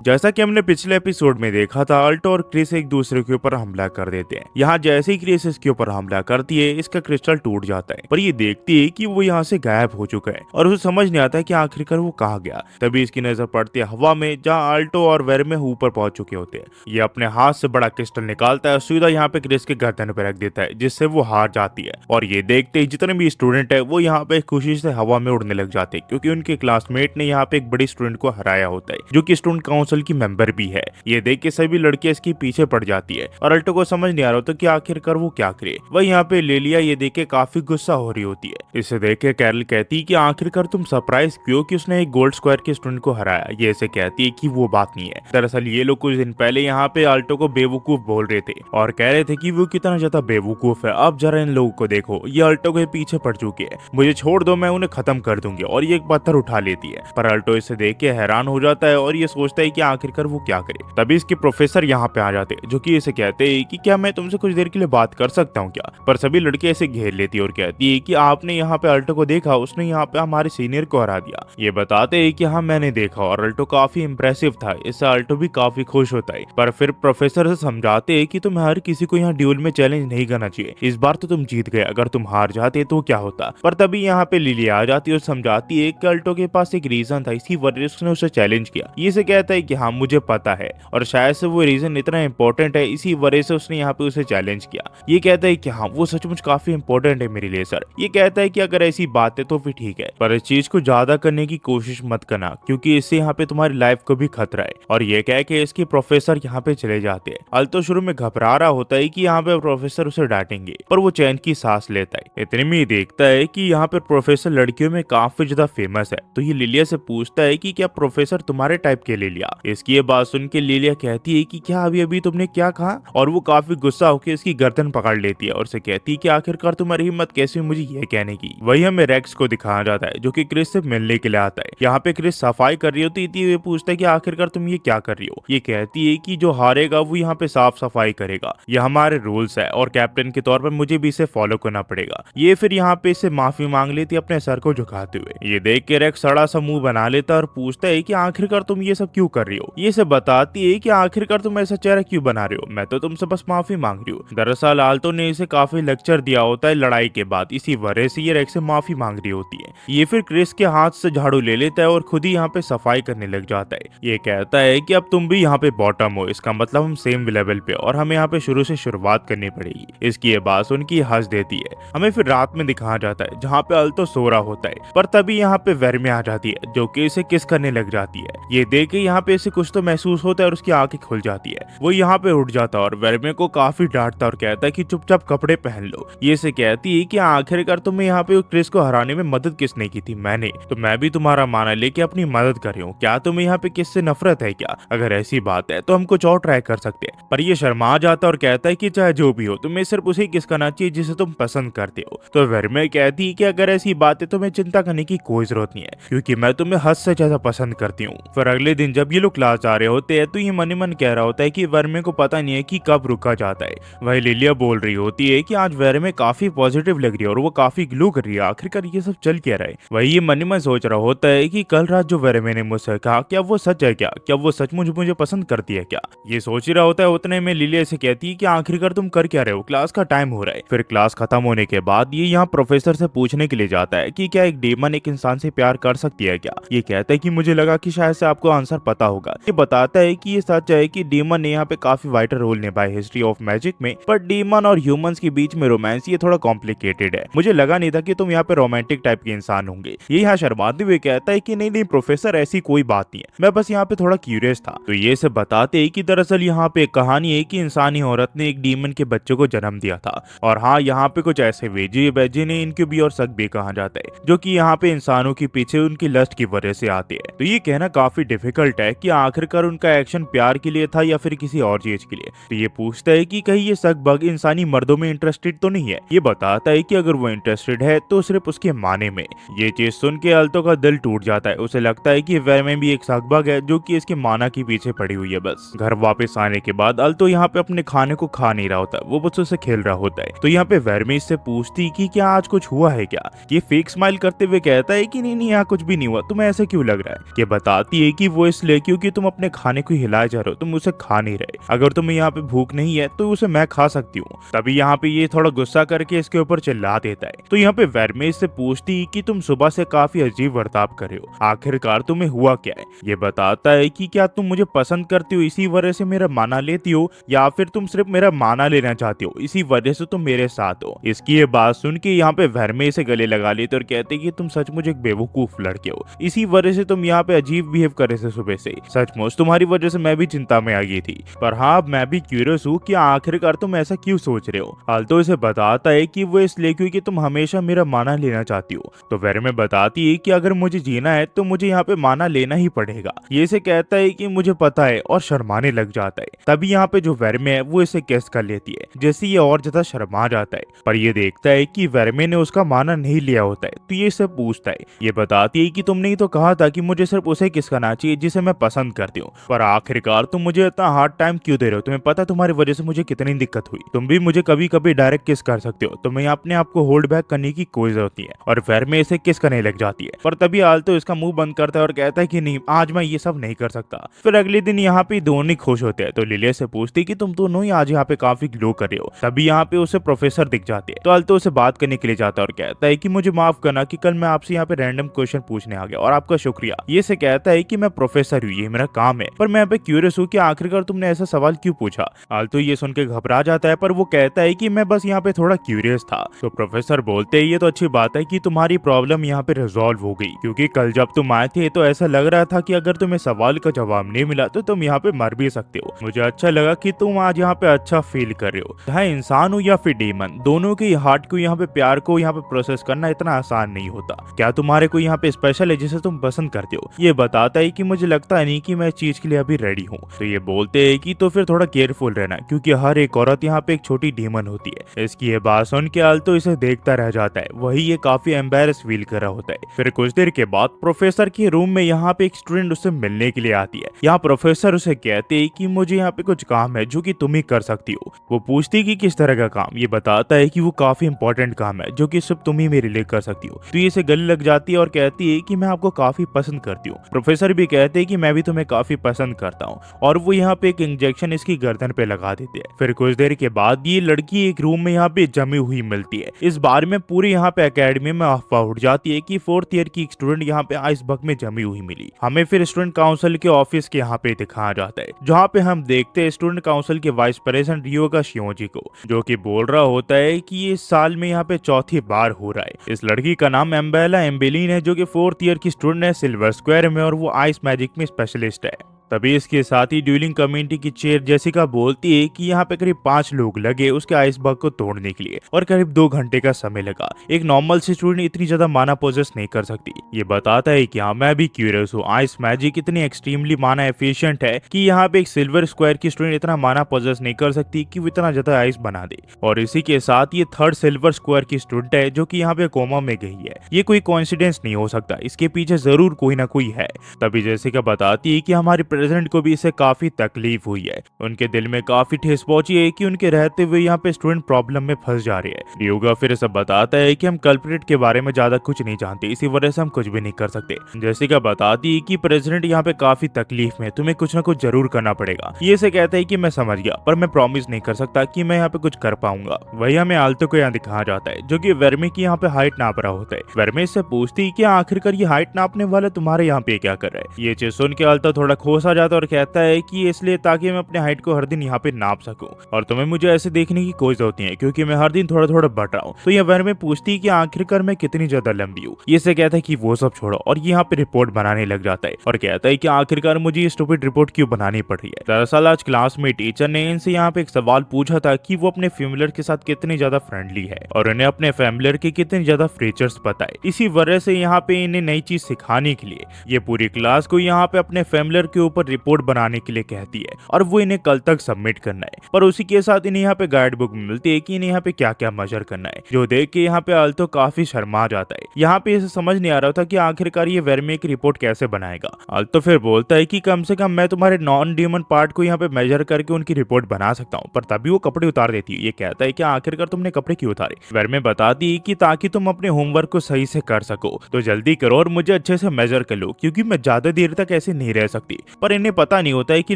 जैसा कि हमने पिछले एपिसोड में देखा था, अल्टो और क्रिस एक दूसरे के ऊपर हमला कर देते हैं। यहाँ जैसे ही क्रिस इसके ऊपर हमला करती है, इसका क्रिस्टल टूट जाता है, पर ये देखती है कि वो यहाँ से गायब हो चुका है और उसे समझ नहीं आता है कि आखिरकार वो कहाँ गया। तभी इसकी नजर पड़ती है हवा में, जहाँ अल्टो और वर्मे ऊपर पहुंच चुके होते हैं। ये अपने हाथ से बड़ा क्रिस्टल निकालता है, सीधा यहाँ पे क्रिस के गर्दन पे रख देता है, जिससे वो हार जाती है। और ये देखते ही जितने भी स्टूडेंट है वो यहाँ पे खुशी से हवा में उड़ने लग जाते हैं, क्योंकि उनके क्लासमेट ने यहाँ पे एक बड़ी स्टूडेंट को हराया होता है, जो कि स्टूडेंट काउंसिल काउंसिल की मेंबर भी है। ये देख के सभी लड़कियां इसके पीछे पड़ जाती है और अल्टो को समझ नहीं आ रहा होता कि आखिरकार वो क्या करे। वह यहाँ पे लेलिया ये देख के काफी गुस्सा हो रही होती है। इसे देख के कैरल कहती है कि आखिरकार तुम सरप्राइज क्यों कि उसने एक गोल्ड स्क्वायर के स्टूडेंट को हराया। ये ऐसे कहती है कि वो बात नहीं है। दरअसल ये लोग कुछ दिन पहले यहाँ पे अल्टो को बेवकूफ बोल रहे थे और कह रहे थे कि वो कितना ज्यादा बेवकूफ है। अब जरा इन लोगों को देखो, ये अल्टो के पीछे पड़ चुके हैं, मुझे छोड़ दो, मैं उन्हें खत्म कर दूंगी। और ये एक पत्थर उठा लेती है, पर अल्टो इसे देख के हैरान हो जाता है और ये सोचता है कि आखिरकार वो क्या करे। तभी इसके प्रोफेसर यहाँ पे आ जाते हैं, जो कि इसे कहते हैं कि क्या मैं तुमसे कुछ देर के लिए बात कर सकता हूँ क्या। पर सभी लड़के इसे घेर लेती है और कहती है कि आपने यहाँ पे अल्टो को देखा, उसने यहाँ पे हमारे सीनियर को हरा दिया। ये बताते हैं कि हाँ मैंने देखा और अल्टो काफी इंप्रेसिव था। इससे अल्टो भी काफी खुश होता है, पर फिर प्रोफेसर से समझाते हैं कि तुम हर किसी को यहाँ ड्यूल में चैलेंज नहीं करना चाहिए। इस बार तो तुम जीत गए, अगर तुम हार जाते तो क्या होता। पर तभी यहाँ पे लिलिया आ जाती है और समझाती है कि अल्टो के पास एक रीजन था, इसी वजह से उसने उसे चैलेंज किया। ये से कहता है कि हाँ मुझे पता है और शायद से वो रीजन इतना इंपॉर्टेंट है, इसी वजह से उसने यहाँ पे उसे चैलेंज किया। ये कहता है कि हाँ वो सचमुच काफी इंपॉर्टेंट है मेरे लिए सर। ये कहता है कि अगर ऐसी बात है तो फिर ठीक है, पर इस चीज को ज्यादा करने की कोशिश मत करना, क्योंकि इससे यहाँ पे तुम्हारी लाइफ को भी खतरा है। और ये कह के इसके प्रोफेसर यहाँ पे चले जाते हैं। अल्टो शुरू में घबरा रहा होता है कि यहाँ पे प्रोफेसर उसे डांटेंगे, पर वो चैन की सांस लेता है। इतने में ही देखता है कि यहाँ पे प्रोफेसर लड़कियों में काफी ज्यादा फेमस है, तो ये लिलिया से पूछता है कि क्या प्रोफेसर तुम्हारे टाइप के लिलिया। इसकी ये बात सुन के लिलिया कहती है कि क्या अभी अभी तुमने क्या कहा, और वो काफी गुस्सा होकर इसकी गर्दन पकड़ लेती है और उसे कहती है कि आखिरकार तुम्हारी हिम्मत कैसे हुई मुझे ये कहने की। वही हमें रेक्स को दिखाया जाता है, जो कि क्रिस से मिलने के लिए आता है। यहाँ पे क्रिस सफाई कर रही होती है, ये पूछता है कि आखिरकार तुम ये क्या कर रही हो। ये कहती है कि जो हारेगा वो यहाँ पे साफ सफाई करेगा, ये हमारे रूल्स है और कैप्टन के तौर पर मुझे भी इसे फॉलो करना पड़ेगा। ये फिर यहाँ पे इससे माफी मांग लेती है अपने सर को झुकाते हुए। ये देख के रेक्स सड़ा सा मुंह बना लेता है और पूछता है कि आखिरकार तुम ये सब क्यों कर रही हो। ये से बताती है कि आखिरकार तुम ऐसा चेहरा क्यों बना रहे हो, मैं तो तुमसे बस माफी मांग रही हूँ। दरअसल आल्टो ने इसे काफी लेक्चर दिया होता है लड़ाई के बाद, इसी वजह से ये रेक्स से माफी मांग रही होती है। ये फिर क्रिस के हाथ से झाड़ू ले लेता है और खुद ही यहाँ पे सफाई करने लग जाता है। ये कहता है कि अब तुम भी यहाँ पे बॉटम हो, इसका मतलब हम सेम लेवल पे और हमें यहाँ पे शुरू से शुरुआत करनी पड़ेगी। इसकी ये बात सुन के हंस देती है। हमें फिर रात में दिखाया जाता है जहाँ पे अल्टो सो रहा होता है, पर तभी यहाँ पे वेरमे आ जाती है, जो कि इसे किस करने लग जाती है। ये देख के यहाँ पे इसे कुछ तो महसूस होता है और उसकी आंखें खुल जाती है। वो यहाँ पे उठ जाता है और वेरमे को काफी डांटता और कहता है कि चुपचाप कपड़े पहन लो। ये से कहती है कि आखिरकार तुम्हें यहाँ पे क्रिस को हराने में मदद किसने की थी, मैंने। तो मैं भी तुम्हारा माना लेके अपनी मदद कर रही हूँ। क्या तुम्हें यहाँ पे किससे नफरत है क्या? अगर ऐसी बात है तो हम कुछ और ट्राई कर सकते हैं। पर ये शर्मा जाता और कहता है कि चाहे जो भी हो तुम्हें सिर्फ उसे किस करना चाहिए जिसे तुम पसंद करते हो। तो वेरमे कहती है कि अगर ऐसी बात है तो तुम्हें चिंता करने की कोई जरूरत नहीं है, क्योंकि मैं तुम्हें हद से ज्यादा पसंद करती हूँ। फिर अगले दिन जब ये लोग क्लास जा रहे होते हैं तो ये मन ही मन कह रहा होता है कि वेरमे को पता नहीं है कि कब रुका जाता है। वही लिलिया बोल रही होती है कि आज वेरमे काफी पॉजिटिव लग रही है और वो काफी ग्लो कर रही है, आखिरकार ये सब चल क्या रहा है। वही ये मन ही मन सोच रहा होता है कि कल रात जो वेरमे ने मुझसे कहा क्या वो सच है क्या वो सचमुच मुझे पसंद करती है क्या। ये सोच ही रहा होता है, उतने में लिलिया से कहती है कि आखिरकार तुम कर क्या रहे हो, क्लास का टाइम हो रहा है। फिर क्लास खत्म होने के बाद ये यहाँ प्रोफेसर से पूछने के लिए जाता है कि क्या एक डेमन एक इंसान से प्यार कर सकती है क्या। ये कहता है कि मुझे लगा कि शायद से आपको आंसर पता होगा। ये बताता है कि ये सच है कि डेमन ने यहाँ पे काफी वाइटल रोल निभाया हिस्ट्री ऑफ मैजिक में, पर डेमन और ह्यूमंस के बीच में रोमांस ये थोड़ा कॉम्प्लिकेटेड है। मुझे लगा नहीं था कि तुम यहाँ पे रोमांटिक टाइप के इंसान होंगे। ये यहाँ शर्माते हुए कहता है कि नहीं प्रोफेसर ऐसी कोई बात नहीं है, मैं बस यहाँ पे थोड़ा क्यूरियस था। तो ये सब बताते हैं कि दरअसल यहाँ पे एक कहानी है कि इंसानी औरत ने एक डीमन के बच्चों को जन्म दिया था। और हाँ, यहाँ पे कुछ ऐसे वेजी बेजी ने इनके भी और सक भी कहा जाता है, जो कि यहाँ पे इंसानों के पीछे उनकी लस्ट की वजह से आते हैं। तो ये कहना काफी डिफिकल्ट है कि आखिरकार उनका एक्शन प्यार के लिए था या फिर किसी और चीज के लिए। तो ये पूछता है कि कहीं ये सक बग इंसानी मर्दों में इंटरेस्टेड तो नहीं है। ये बताता है कि अगर वो इंटरेस्टेड है तो सिर्फ उसके माने में। ये चीज सुन के अल्टो का दिल टूट जाता है। उसे लगता है कि वेरमे भी एक सकबग है जो कि इसके माना के पीछे पड़ी हुई है। बस घर वापस आने के बाद अल्टो यहाँ पे अपने खाने को खा नहीं रहा होता, वो बच्चों से खेल रहा होता है। तो यहाँ पे वेरमे इससे पूछती कि क्या आज कुछ हुआ है क्या। ये फेक स्माइल करते हुए कहता है कि नहीं यहाँ कुछ भी नहीं हुआ, तुम्हें ऐसा क्यों लग रहा है। ये बताती है कि वो इसलिए क्योंकि तुम अपने खाने को हिलाए जा रहे हो, तुम उसे खा नहीं रहे। अगर तुम्हें यहाँ पे भूख नहीं है तो उसे मैं खा सकती हूँ। तभी यहाँ पे ये थोड़ा गुस्सा करके इसके ऊपर चिल्ला देता है। तो यहाँ पे वेरमे इससे पूछती कि तुम सुबह से काफी अजीब बर्ताव कर रहे हो, आखिरकार तुम्हें हुआ क्या है। ये बताता है कि क्या तुम मुझे पसंद करती हो इसी वजह से मेरा माना लेती हो, या फिर तुम सिर्फ मेरा माना लेना चाहती हो इसी वजह से तुम मेरे साथ हो। इसकी ये बात सुन के यहाँ पे वेरमे इसे गले लगा लेते और कहते कि तुम सचमुच एक बेवकूफ लड़के हो, इसी वजह से तुम यहाँ पे अजीब बिहेव कर रहे थे सुबह से। सचमुच तुम्हारी वजह से मैं भी चिंता में आ गई थी। पर हाँ, मैं भी क्यूरियस हूँ कि आखिरकार तुम ऐसा क्यों सोच रहे हो। आल्तो इसे बताता है कि वो इसलिए क्योंकि तुम हमेशा मेरा माना लेना चाहती हो। तो वेरमे बताती है कि अगर मुझे जीना है तो मुझे यहाँ पे माना लेना ही पड़ेगा। ये इसे कहता है कि मुझे पता है और शर्माने लग जाता है। तभी यहाँ पे जो वेरमे है वो इसे किस कर लेती है, जैसे ये और ज्यादा शर्मा जाता है। पर ये देखता है कि वेरमे ने उसका माना नहीं लिया होता है, तो ये इससे पूछता है। ये बताती है कि तुमने ही तो कहा था कि मुझे सिर्फ उसे किस करना चाहिए जिसे मैं पसंद करती हूँ, पर आखिरकार तुम मुझे इतना हार्ड टाइम क्यों दे रहे हो। तुम्हें पता है तुम्हारी वजह से मुझे कितनी दिक्कत हुई। तुम भी मुझे कभी कभी डायरेक्ट किस कर सकते हो, तुम्हें अपने आप को होल्ड बैक करने की कोई जरूरत नहीं है। और वेरमे इसे किस करने लग जाती है, पर तभी आल्तो इसका मुंह बंद करता है और कहता है कि नहीं, आज मैं ये सब नहीं कर सकता। फिर अगले दिन यहाँ पे दोनों खुश होते हैं। तो लिलिया से पूछती है कि तुम दोनों ही आज यहाँ पे काफी ग्लो कर रहे हो। तभी यहाँ पे उसे प्रोफेसर दिख जाते हैं। तो आल्तो उसे बात करने के लिए जाता है और कहता है कि मुझे माफ करना कि कल मैं आपसे यहाँ पे रैंडम क्वेश्चन पूछने आ गया, और आपका शुक्रिया। ये से कहता है कि मैं प्रोफेसर हूँ, ये मेरा काम है, पर मैं यहाँ पे क्यूरियस हूँ कि आखिरकार तुमने ऐसा सवाल क्यों पूछा। आल्तो ये सुन के घबरा जाता है, पर वो कहता है कि मैं बस यहाँ पे थोड़ा क्यूरियस था। तो प्रोफेसर बोलते हैं ये तो अच्छी बात है कि तुम्हारी प्रॉब्लम यहाँ पे रिजॉल्व हो गई, क्योंकि कल जब तुम आए थे तो ऐसा लग रहा था कि अगर तुम्हें सवाल का जवाब नहीं मिला तो तुम यहाँ पे मर भी सकते हो। मुझे अच्छा लगा कि तुम आज यहाँ पे अच्छा फील कर रहे हो। चाहे इंसान हो या फिर डीमन, दोनों के हार्ट को यहाँ पे, प्यार को यहाँ पे प्रोसेस करना इतना आसान नहीं होता। क्या तुम्हारे को यहाँ पे स्पेशल है जिसे तुम पसंद करते हो। ये बताता है कि मुझे लगता नहीं कि मैं इस चीज के लिए अभी रेडी हूँ। तो ये बोलते हैं कि तो फिर थोड़ा केयरफुल रहना, क्योंकि हर एक औरत यहाँ पे एक छोटी डीमन होती है। इसकी ये बात सुन के आल्तो इसे देखता रह जाता है। वही ये काफी एम्बेरस फील कर रहा होता है। फिर कुछ देर के बाद प्रोफेसर के रूम में यहाँ पे एक स्टूडेंट उससे मिलने के लिए आती है। यहाँ प्रोफेसर उसे कहते हैं कि मुझे यहाँ पे कुछ काम है जो कि तुम ही कर सकती हो। वो पूछती कि किस तरह का काम। ये बताता है कि वो काफी इंपॉर्टेंट काम है जो कि सिर्फ तुम ही मेरे लिए कर सकती हो। तो ये इसे गले लग जाती है और कहती है कि मैं आपको काफी पसंद करती हूँ। प्रोफेसर भी कहते हैं कि मैं भी तुम्हें काफी पसंद करता हूँ, और वो यहाँ पे एक इंजेक्शन इसकी गर्दन पे लगा देते हैं। फिर कुछ देर के बाद ये लड़की एक रूम में यहाँ पे जमी हुई मिलती है। इस बारे में पूरी यहाँ पे एकेडमी में अफवाह उड़ जाती है कि 4th ईयर की एक स्टूडेंट यहाँ पे आइसबर्ग में जमी हुई मिली। हमें फिर स्टूडेंट काउंसिल के ऑफिस के यहाँ पे दिखाया जाता है, जहाँ पे हम देखते हैं स्टूडेंट काउंसिल के वाइस प्रेसिडेंट रियोगा शियोजी को, जो कि बोल रहा होता है कि ये साल में यहाँ पे चौथी बार हो रहा है। इस लड़की का नाम एम्बेला एम्बेलिन है, जो कि 4th ईयर की स्टूडेंट है सिल्वर स्क्वायर में, और वो आइस मैजिक में स्पेशलिस्ट है। तभी इसके साथ ही ड्यूलिंग कम्युनिटी की चेयर जेसिका बोलती है कि यहाँ पे करीब 5 लोग लगे उसके आइसबर्ग को तोड़ने के लिए, और करीब 2 घंटे का समय लगा। एक नॉर्मल सी स्टूडेंट इतनी ज्यादा माना पोजेस नहीं कर सकती। ये बताता है कि हाँ, मैं भी क्यूरियस हूँ। आइस मैजिक इतनी एक्सट्रीमली माना एफिशिएंट है कि यहाँ पे एक सिल्वर स्क्वायर की स्टूडेंट इतना माना पोजेस नहीं कर सकती कि वो इतना ज्यादा आइस बना दे। और इसी के साथ ये 3rd सिल्वर स्क्वायर की स्टूडेंट है जो कि यहाँ पे कोमा में गई है। ये कोई कोइंसिडेंस नहीं हो सकता, इसके पीछे जरूर कोई ना कोई है। तभी जेसिका बताती है कि हमारी प्रेसिडेंट को भी इससे काफी तकलीफ हुई है। उनके दिल में काफी ठेस पहुंची है कि उनके रहते हुए यहाँ पे स्टूडेंट प्रॉब्लम में फंस जा रही है। रियोगा फिर सब बताता है कि हम कल्प्रिट के बारे में ज्यादा कुछ नहीं जानते, इसी वजह से हम कुछ भी नहीं कर सकते। जेसिका बताती है कि प्रेसिडेंट यहाँ पे काफी तकलीफ में, तुम्हें कुछ ना कुछ जरूर करना पड़ेगा। ये से कहता है कि मैं समझ गया, पर मैं प्रॉमिस नहीं कर सकता कि मैं यहाँ पे कुछ कर पाऊंगा। वही हमें आल्तो को यहाँ दिखाया जाता है, जो कि वेरमे की यहाँ पे हाइट नाप रहा होता है। वेरमे इससे पूछती है कि आखिरकार ये हाइट नापने वाला तुम्हारे यहाँ पे क्या कर रहा है। ये चीज सुन के आल्तो थोड़ा खोस आ जाता है और कहता है कि इसलिए ताकि मैं अपने हाइट को हर दिन यहाँ पे नाप सकूं, और तुम्हें मुझे ऐसे देखने की कोई जरूरत नहीं है क्योंकि मैं हर दिन थोड़ा थोड़ा बढ़ रहा हूँ। तो ये वेरमे पूछती है कि आखिरकार मैं कितनी ज्यादा लंबी हूँ। ये से कहता है कि वो सब छोड़ो, और ये यहाँ पे रिपोर्ट बनाने लग जाता है और कहता है कि आखिरकार मुझे ये स्टूपिड रिपोर्ट क्यों बनानी पड़ रही है। दरअसल आज क्लास में टीचर ने इनसे यहाँ पे एक सवाल पूछा था कि वो अपने फैमिलियर के साथ कितनी ज्यादा फ्रेंडली है, और उन्हें अपने फैमिलियर के कितने ज्यादा फीचर्स पता है। इसी वजह से यहाँ पे इन्हें नई चीज सिखाने के लिए ये पूरी क्लास को यहाँ पे अपने फैमिलियर के ऊपर रिपोर्ट बनाने के लिए कहती है, और वो इन्हें कल तक सबमिट करना है। पर उसी के साथ इन्हें यहाँ पे गाइड बुक मिलती है कि इन्हें यहाँ पे क्या क्या मेजर करना है, जो देख के यहाँ पे आल्तो काफी शर्मा जाता है। यहाँ पे इसे समझ नहीं आ रहा था कि आखिरकार ये वेरमे की रिपोर्ट कैसे बनाएगा। आल्तो फिर बोलता है कि कम से कम मैं तुम्हारे नॉन डीमन पार्ट को यहाँ पे मेजर करके उनकी रिपोर्ट बना सकता हूँ, पर तभी वो कपड़े उतार देती है। ये कहता है कि आखिरकार तुमने कपड़े क्यों उतारे। वेरमे बताती है कि ताकि तुम अपने होमवर्क को सही से कर सको, तो जल्दी करो और मुझे अच्छे से मेजर कर लो, क्योंकि मैं ज्यादा देर तक ऐसे नहीं रह सकती। पर इन्हें पता नहीं होता है कि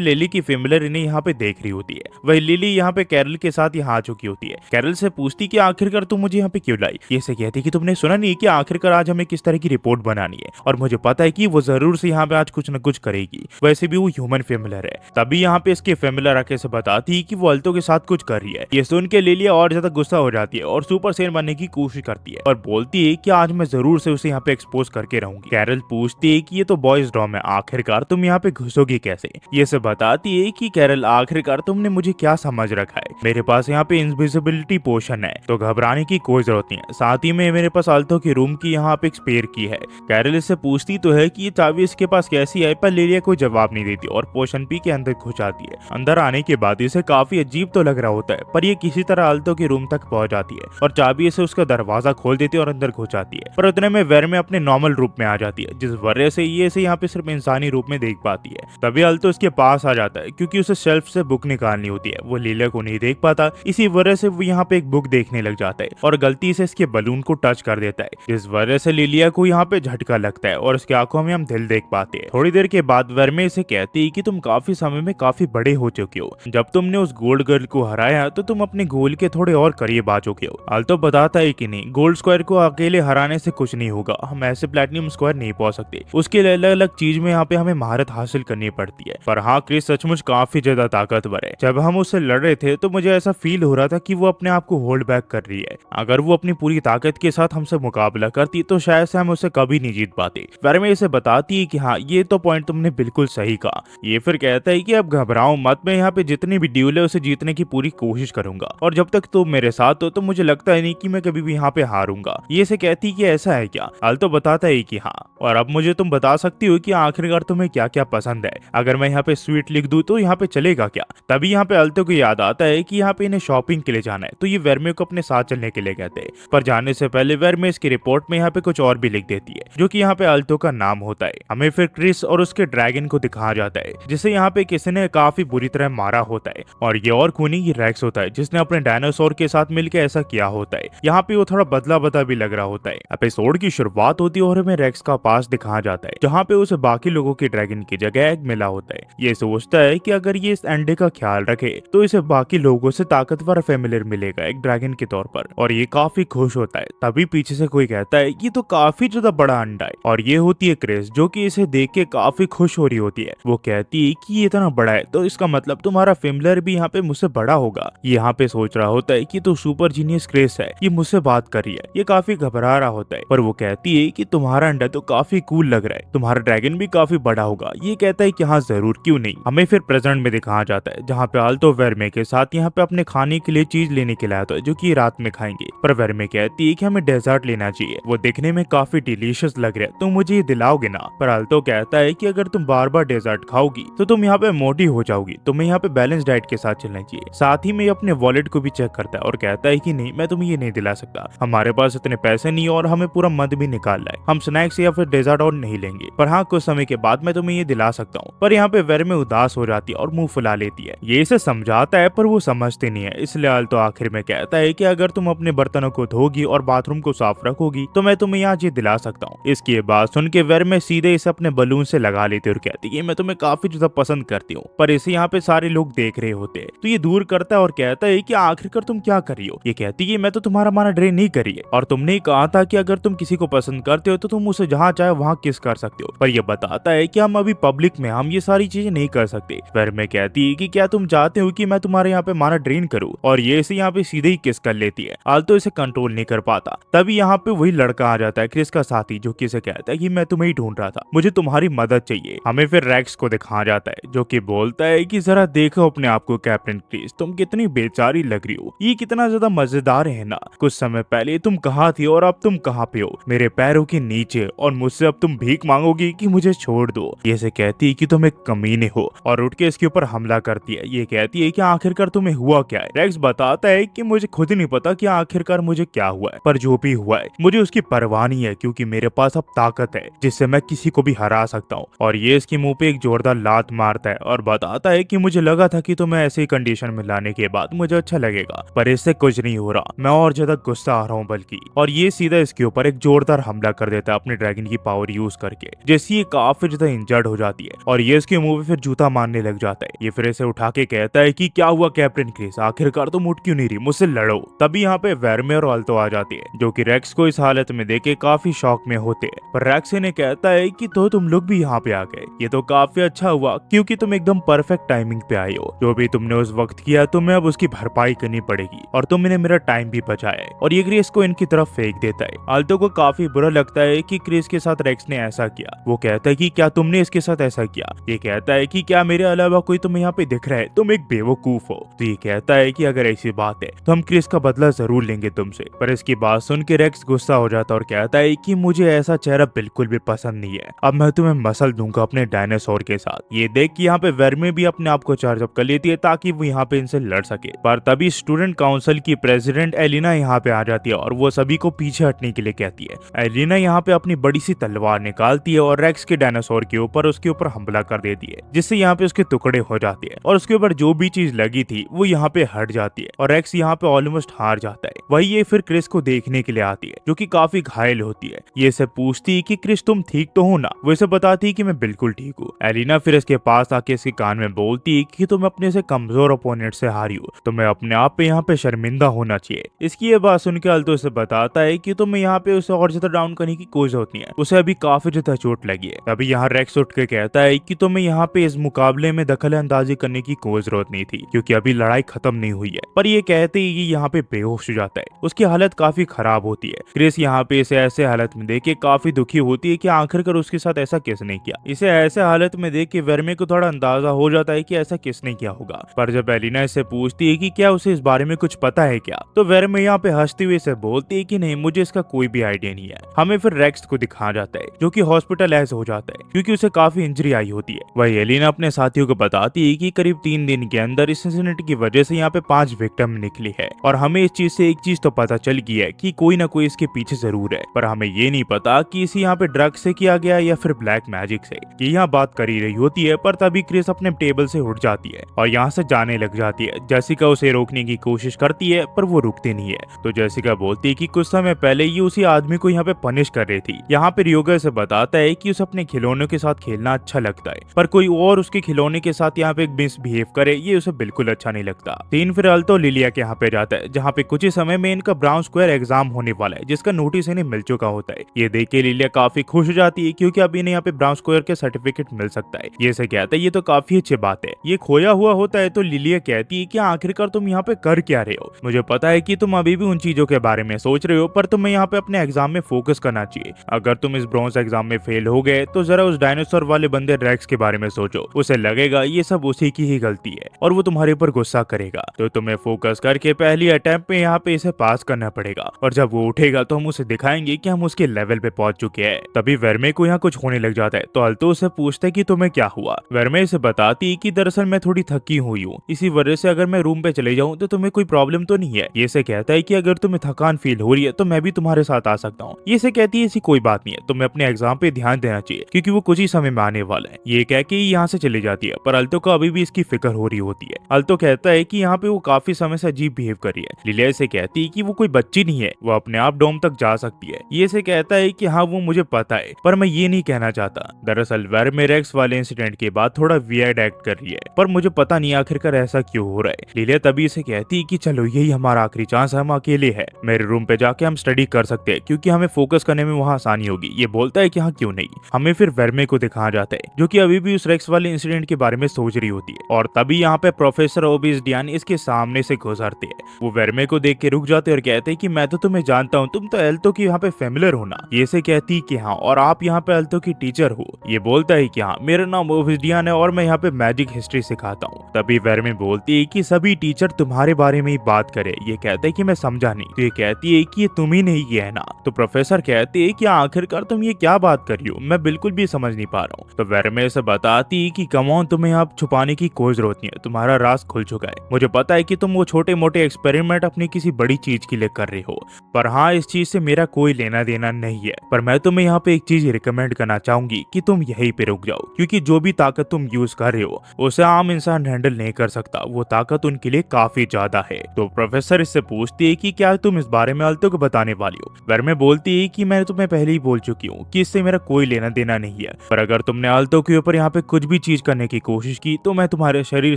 लिली की फैमिलियर इन्हें यहाँ पे देख रही होती है। वही लिली यहाँ पे कैरल के साथ यहाँ आ चुकी होती है। कैरल से पूछती कि आखिरकार तुम मुझे यहाँ पे क्यों लाई। ये से कहती कि तुमने सुना नहीं कि आखिरकार आज हमें किस तरह की रिपोर्ट बनानी है, और मुझे पता है कि वो जरूर से यहाँ पे आज कुछ न कुछ करेगी। वैसे भी वो ह्यूमन फैमिलियर है। तभी यहाँ पे इसके फैमिलियर आके से बताती है कि वो अल्तो के साथ कुछ कर रही है। ये सुन के लिलिया और ज्यादा गुस्सा हो जाती है और सुपर सेन बनने की कोशिश करती है और बोलती है कि आज मैं जरूर से उसे यहाँ पे एक्सपोज करके रहूंगी। कैरल पूछती है कि ये तो बॉयज डॉम है, आखिरकार तुम यहाँ पे घुसोगी बचोगी कैसे। ये सब बताती है कि कैरल आखिरकार तुमने मुझे क्या समझ रखा है, मेरे पास यहाँ पे इनविजिबिलिटी पोशन है तो घबराने की कोई जरूरत नहीं है, साथ ही में मेरे पास आल्तो के रूम की यहाँ पे एक स्पेयर की है। कैरल इससे पूछती तो है कि ये चाबी इसके पास कैसी है, पर लिलिया कोई जवाब नहीं देती और पोशन पी के अंदर घुस जाती है। अंदर आने के बाद इसे काफी अजीब तो लग रहा होता है, पर ये किसी तरह आल्तो के रूम तक पहुंच जाती है और चाबी से उसका दरवाजा खोल देती है और अंदर घुस जाती है। पर उतने में वेरमे अपने नॉर्मल रूप में आ जाती है, जिस वजह से ये इसे यहाँ पे सिर्फ इंसानी रूप में देख पाती है। तभी आल्तो इसके पास आ जाता है क्योंकि उसे शेल्फ से बुक निकालनी होती है, वो लिलिया को नहीं देख पाता, इसी वजह से वो यहाँ पे एक बुक देखने लग जाता है और गलती से इसके बलून को टच कर देता है, जिस वजह से लिलिया को यहाँ पे झटका लगता है और उसकी आंखों में हम दिल देख पाते हैं। थोड़ी देर के बाद वेरमे इसे कहती है कि तुम काफी समय में काफी बड़े हो चुके हो, जब तुमने उस गोल्ड गर्ल को हराया तो तुम अपने गोल के थोड़े और करीब आ चुके हो। आल्तो बताता है कि नहीं, गोल्ड स्क्वायर को अकेले हराने से कुछ नहीं होगा, हम ऐसे प्लेटिनम स्क्वायर नहीं पहुंच सकते, उसके लिए अलग अलग चीज में यहाँ पे हमें महारत हासिल करनी पड़ती है। पर हाँ, क्रिस सचमुच काफी ज्यादा ताकतवर है, जब हम उससे लड़ रहे थे तो मुझे ऐसा फील हो रहा था कि वो अपने आप को होल्ड बैक कर रही है, अगर वो अपनी पूरी ताकत के साथ हमसे मुकाबला करती तो शायद से हम उसे कभी नहीं जीत पाते। वेरमे इसे बताती है कि हाँ, ये तो पॉइंट तुमने बिल्कुल सही कहा। ये फिर कहता है कि अब घबराओ मत, मैं यहाँ पे जितनी भी ड्यूल है उसे जीतने की पूरी कोशिश करूंगा और जब तक तुम मेरे साथ हो तो मुझे लगता है नहीं कि मैं कभी भी यहाँ पे हारूंगा। ये इसे कहती कि ऐसा है क्या। आल्तो बताता है कि हाँ, और अब मुझे तुम बता सकती हो कि आखिरकार तुम्हें क्या क्या पसंद है, अगर मैं यहाँ पे स्वीट लिख दूं तो यहाँ पे चलेगा क्या। तभी यहाँ पे आल्तो को याद आता है कि यहाँ पे इन्हें शॉपिंग के लिए जाना है, तो ये वेरमे को अपने साथ चलने के लिए कहते हैं। पर जाने से पहले वेरमे इसकी रिपोर्ट में यहाँ पे कुछ और भी लिख देती है, जो कि यहाँ पे आल्तो का नाम होता है। हमें फिर क्रिस और उसके ड्रैगन को दिखाया जाता है, जिसे यहाँ पे किसी ने काफी बुरी तरह मारा होता है, और ये और खूनी ये रेक्स होता है, जिसने अपने डायनासोर के साथ मिलकर ऐसा किया होता है। यहाँ पे वो थोड़ा बदला बदला भी लग रहा होता है। एपिसोड की शुरुआत होती है और हमें रेक्स का पास दिखाया जाता है, जहाँ पे उसे बाकी लोगों के ड्रैगन की जगह एग मिला होता है। ये सोचता है कि अगर ये इस अंडे का ख्याल रखे तो इसे बाकी लोगों से ताकतवर फेमिलियर मिलेगा एक ड्रैगन के तौर पर, और ये काफी खुश होता है। तभी पीछे से कोई कहता है ये तो काफी ज्यादा बड़ा अंडा है, और ये होती है क्रिस, जो कि इसे देख के काफी खुश हो रही होती है। वो कहती है कि ये इतना बड़ा है तो इसका मतलब तुम्हारा फेमिलियर भी यहाँ पे मुझसे बड़ा होगा। ये यहाँ पे सोच रहा होता है कि तो सुपर जीनियस क्रिस है, ये मुझसे बात कर रही है। ये काफी घबरा रहा होता है, पर वो कहती है कि तुम्हारा अंडा तो काफी कूल लग रहा है, तुम्हारा ड्रैगन भी काफी बड़ा होगा। ये कहता है कि हाँ जरूर, क्यों नहीं। हमें फिर प्रेजेंट में दिखाया जाता है, जहाँ पे आल्तो वेरमे के साथ यहाँ पे अपने खाने के लिए चीज लेने के लिए आता है, जो कि रात में खाएंगे। पर वेरमे कहती है कि हमें डेजर्ट लेना चाहिए, वो देखने में काफी डिलीशियस लग रहा है, तुम मुझे ये दिलाओगे ना। पर आल्तो कहता है कि अगर तुम बार बार डेजर्ट खाओगी तो तुम यहाँ पे मोटी हो जाओगी, तुम्हें यहाँ पे बैलेंस डाइट के साथ चलना चाहिए। साथ ही में अपने वॉलेट को भी चेक करता है और कहता है कि नहीं, मैं तुम्हें ये नहीं दिला सकता, हमारे पास इतने पैसे नहीं और हमें पूरा मंथ भी निकालना है, हम स्नैक्स या फिर डेजर्ट और नहीं लेंगे, पर हाँ कुछ समय के बाद मैं तुम्हें ये दिला सकता हूँ। पर यहाँ पे वेरमे उदास हो जाती है और मुंह फुला लेती है। ये इसे समझाता है पर वो समझते नहीं है, इसलिए आल्तो आखिर में कहता है कि अगर तुम अपने बर्तनों को धोगी और बाथरूम को साफ रखोगी तो मैं तुम्हें यहाँ ये दिला सकता हूँ। इसकी बात सुन के वेरमे सीधे इसे अपने बलून से लगा लेती है और कहती है मैं तुम्हें काफी ज्यादा पसंद करती हूँ। पर इसे यहाँ पे सारे लोग देख रहे होते हैं तो ये दूर करता है और कहता है कि आखिरकार तुम क्या कर रही हो। ये कहती है मैं तो तुम्हारा माना ड्रेन नहीं करी है, और तुमने ही कहा था कि अगर तुम किसी को पसंद करते हो तो तुम उसे जहाँ चाहे वहाँ किस कर सकते हो। पर यह बताता है कि हम अभी पब्लिक में हम ये सारी चीजें नहीं कर सकते। वेरमे कहती है कि क्या तुम चाहते हो कि मैं तुम्हारे यहाँ पे माना ड्रेन करूँ, और ये इसे यहाँ पे सीधे ही किस कर लेती है। आल्तो इसे कंट्रोल नहीं कर पाता। तभी यहाँ पे वही लड़का आ जाता है, क्रिस का साथी, जो कि इसे कहता है कि मैं तुम्हें ही ढूंढ रहा था, मुझे तुम्हारी मदद चाहिए। हमें फिर रेक्स को दिखाया जाता है, जो कि बोलता है कि जरा देखो अपने आप को कैप्टन क्रिस, तुम कितनी बेचारी लग रही हो, ये कितना ज्यादा मजेदार है ना। कुछ समय पहले तुम कहाँ थी और अब तुम कहाँ पे हो, मेरे पैरों के नीचे, और मुझसे अब तुम भीख मांगोगी कि मुझे छोड़ दो। ये से कहती है कि तुम एक कमीने हो, और उठ के इसके ऊपर हमला करती है। ये कहती है कि आखिरकार तुम्हें हुआ क्या है। रेक्स बताता है कि मुझे खुद नहीं पता कि आखिरकार मुझे क्या हुआ है, पर जो भी हुआ है मुझे उसकी परवाह नहीं है, क्योंकि मेरे पास अब ताकत है जिससे मैं किसी को भी हरा सकता हूँ। और ये इसके मुंह पे एक जोरदार लात मारता है और बताता है कि मुझे लगा था कि तुम्हें ऐसी कंडीशन में लाने के बाद मुझे अच्छा लगेगा, पर इससे कुछ नहीं हो रहा, मैं और ज्यादा गुस्सा आ रहा हूँ बल्कि। और ये सीधा इसके ऊपर एक जोरदार हमला कर देता है अपने ड्रैगन की पावर यूज करके, जैसे ये काफी ज्यादा इंजर्ड हो जाती है, और ये इसके मुंह पे फिर जूता मारने लग जाता है। ये फिर इसे उठा के कहता है कि क्या हुआ कैप्टन क्रिस, आखिरकार तुम उठ क्यों नहीं रही, मुझसे लड़ो। तभी यहाँ पे वेरमे और आल्तो आ जाते हैं, जो कि रेक्स को इस हालत में देखे काफी शौक में होते हैं। पर रेक्स इन्हें कहता है कि तो तुम लोग भी यहाँ पे आ गए, ये तो काफी अच्छा हुआ क्योंकि तुम एकदम परफेक्ट टाइमिंग पे आए हो। जो भी तुमने उस वक्त किया तुम्हें अब उसकी भरपाई करनी पड़ेगी, और तुमने मेरा टाइम भी बचाया है। और ये क्रिस को इनकी तरफ फेंक देता है। आल्तो को काफी बुरा लगता है कि क्रिस के साथ रेक्स ने ऐसा किया। वो कहता है कि क्या तुमने इसके साथ ऐसा ऐसा किया। ये कहता है कि क्या मेरे अलावा कोई तुम्हें यहाँ पे दिख रहा है, तुम एक बेवकूफ हो। तो ये कहता है कि अगर ऐसी बात है तो हम क्रिस का बदला जरूर लेंगे तुमसे। पर इसकी बात सुन के रेक्स गुस्सा हो जाता है और कहता है कि मुझे ऐसा चेहरा बिल्कुल भी पसंद नहीं है, अब मैं तुम्हें मसल दूंगा अपने डायनासोर के साथ। ये देख कि यहाँ पे वर्मे भी अपने आप को चार्ज अप कर लेती है ताकि वो यहाँ पे इनसे लड़ सके। पर तभी स्टूडेंट काउंसिल की प्रेसिडेंट एलिना यहाँ पे आ जाती है और वो सभी को पीछे हटने के लिए कहती है। एलिना यहाँ पे अपनी बड़ी सी तलवार निकालती है और रेक्स के डायनासोर के ऊपर उसके ऊपर हमला कर देती है, जिससे यहाँ पे उसके टुकड़े हो जाते हैं और उसके ऊपर जो भी चीज लगी थी वो यहाँ पे हट जाती है और रेक्स यहाँ पे ऑलमोस्ट हार जाता है। वही ये फिर क्रिस को देखने के लिए आती है जो कि काफी घायल होती है। ये इसे पूछती है कि क्रिस तुम ठीक तो हो ना। वो इसे बताती है कि मैं बिल्कुल ठीक हूँ। एलिना फिर इसके पास आके इसके कान में बोलती है कि तुम अपने से कमजोर ओपोनेंट से हारी हो, तुम्हें अपने आप पे यहाँ पे शर्मिंदा होना चाहिए। इसकी ये बात सुन के अल्तो इसे बताता है कि तुम्हें यहाँ पे उसे और ज्यादा डाउन करने की कोई जरूरत नहीं है, उसे अभी काफी ज्यादा चोट लगी है। तभी यहाँ रेक्स उठ के कहता है कि तुम्हें यहाँ पे इस मुकाबले में दखल अंदाजी करने की कोई जरूरत नहीं थी क्योंकि अभी लड़ाई खत्म नहीं हुई है। पर ये कहते ही यहाँ पे बेहोश हो जाता है, उसकी हालत काफी खराब होती है। क्रिस यहाँ पे इसे ऐसे हालत में देख के काफी दुखी होती है कि आखिरकार उसके साथ ऐसा किसने किया। इसे ऐसे हालत में देख के वर्मे को थोड़ा अंदाजा हो जाता है कि ऐसा किसने किया होगा। पर जब एलिना इसे पूछती है कि क्या उसे इस बारे में कुछ पता है क्या, तो वर्मे यहाँ पे हंसते हुए इसे बोलती है कि नहीं, मुझे इसका कोई भी आइडिया नहीं है। हमें फिर रेक्स को दिखाया जाता है जो कि हॉस्पिटलाइज हो जाता है क्योंकि उसे काफी इंजरी आई होती है। वही एलिना अपने साथियों को बताती है कि करीब 3 दिन के अंदर इस इंसिडेंट की वजह से यहाँ पे 5 विक्टिम निकली है और हमें इस चीज से एक चीज तो पता चल गई है कि कोई ना कोई इसके पीछे जरूर है, पर हमें ये नहीं पता कि इसे यहाँ पे ड्रग से किया गया या फिर ब्लैक मैजिक से। ये यहाँ बात कर ही रही होती है पर तभी क्रिस अपने टेबल से उठ जाती है और यहाँ से जाने लग जाती है। जेसिका उसे रोकने की कोशिश करती है पर वो रुकती नहीं है। तो जेसिका बोलती है कि कुछ समय पहले ये उसी आदमी को यहाँ पे पनिश कर रही थी। यहाँ पे रियोगा से बताता है कि उसे अपने खिलौनों के साथ खेलना अच्छा लगता है, पर कोई और उसके खिलौने के साथ यहाँ पे मिसबिहेव करे ये उसे बिल्कुल अच्छा नहीं लगता। सीन फिर अल्तो लिलिया के यहाँ पे जाता है जहाँ पे कुछ ही समय में इनका ब्राउन स्क्वायर एग्जाम होने वाला है जिसका नोटिस इन्हें मिल चुका होता है। ये देख के लिलिया काफी खुश हो जाती है क्योंकि अब इन्हें यहाँ पे ब्राउन स्क्वायर के सर्टिफिकेट मिल सकता है। ये से कहता है ये तो काफी अच्छी बात है। ये खोया हुआ होता है तो लिलिया कहती है कि आखिरकार तुम यहाँ पे कर क्या रहे हो, मुझे पता है कि तुम अभी भी उन चीजों के बारे में सोच रहे हो पर तुम्हें यहाँ पे अपने एग्जाम में फोकस करना चाहिए। अगर तुम इस ब्रॉन्ज एग्जाम में फेल हो गए तो जरा उस डायनासोर वाले बंदे रेक्स के बारे में सोचो, उसे लगेगा ये सब उसी की ही गलती है और वो तुम्हारे ऊपर गुस्सा करेगा। तो तुम्हें फोकस करके पहली अटेम्प्ट में यहाँ पे इसे पास करना पड़ेगा और जब वो उठेगा तो हम उसे दिखाएंगे कि हम उसके लेवल पे पहुंच चुके हैं। तभी वर्मे को यहाँ कुछ होने लग जाता है तो अल्तो उसे पूछता है कि तुम्हें क्या हुआ। वर्मे इसे बताती है कि दरअसल मैं थोड़ी थकी हुई हूँ, इसी वजह से अगर मैं रूम पे चले जाऊँ तो तुम्हें कोई प्रॉब्लम तो नहीं है। ये से कहता है कि अगर तुम्हें थकान फील हो रही है तो मैं भी तुम्हारे साथ आ सकता हूँ। ये से कहती है ऐसी कोई बात नहीं है, तुम्हें अपने एग्जाम पे ध्यान देना चाहिए क्योंकि वो कुछ ही समय में आने वाला है। ये कह के यहाँ से चली जाती है पर अल्तो को अभी भी इसकी फिक्र हो रही होती है। अल्तो कहता है कि यहाँ पे वो काफी समय से अजीब बिहेव कर रही है। लिलिया से कहती है कि वो कोई बच्ची नहीं है, वो अपने आप डोम तक जा सकती है। ये से कहता है कि हाँ वो मुझे पता है पर मैं ये नहीं कहना चाहता। दरअसल वर्मे रेक्स वाले इंसिडेंट के बाद थोड़ा वियर्ड एक्ट कर रही है पर मुझे पता नहीं आखिरकार ऐसा क्यों हो रहा है। लिलिया तभी से कहती है कि चलो यही हमारा आखिरी चांस है, हम अकेले हैं, मेरे रूम पे जाके हम स्टडी कर सकते हैं क्योंकि हमें फोकस करने में वहाँ आसानी होगी। ये बोलता है कि हाँ क्यों नहीं। हमें फिर वर्मे को दिखाया जाता है जो कि अभी भी उस रेक्स वाले इंसिडेंट के बारे में सोच रही होती है और तभी यहाँ पे प्रोफेसर ओबिसडियन इसके सामने से गुजरते हैं। वो वर्मे को देख के रुक जाते और कहते हैं कि मैं तो तुम्हें जानता हूँ, तुम तो अल्तो की यहाँ पे फेमिलियर हो ना। ये से कहती कि हाँ और आप यहाँ पे अल्तो की टीचर हो। ये बोलता है कि हाँ मेरा नाम ओबिसडियन है और मैं यहाँ पे मैजिक हिस्ट्री सिखाता हूँ। तभी वर्मे बोलती है कि सभी टीचर तुम्हारे बारे में ही बात करे। ये कहता है कि मैं समझा नहीं। तो ये कहती है कि ये तुम ही नहीं किया है ना। तो प्रोफेसर कहते हैं कि आखिरकार तुम ये क्या बात कर रही हो, मैं बिल्कुल भी समझ नहीं पा रहा हूँ। तो वर्मे से बताती है कि कम ऑन, तुम्हें आप छुपाने की कोई जरूरत नहीं है, तुम्हारा राज खुल चुका है। मुझे पता है कि तुम वो छोटे मोटे एक्सपेरिमेंट अपनी किसी बड़ी चीज के लिए कर रहे हो, पर हाँ इस चीज से मेरा कोई लेना देना नहीं है। पर मैं तुम्हें यहाँ पे एक चीज रिकमेंड करना चाहूंगी कि तुम यहीं पे रुक जाओ क्योंकि जो भी ताकत तुम यूज कर रहे हो उसे आम इंसान हैंडल नहीं कर सकता, वो ताकत उनके लिए काफी ज्यादा है। तो प्रोफेसर इससे पूछती है कि क्या तुम इस बारे में अल्तो को बताने वाली हो। वर्मे बोलती है कि मैं तुम्हें पहले ही बोल चुकी हूँ कि इससे मेरा कोई लेना देना नहीं है, पर अगर तुमने अल्तो के ऊपर यहाँ पे कुछ भी चीज करने की कोशिश की तो मैं तुम्हारे शरीर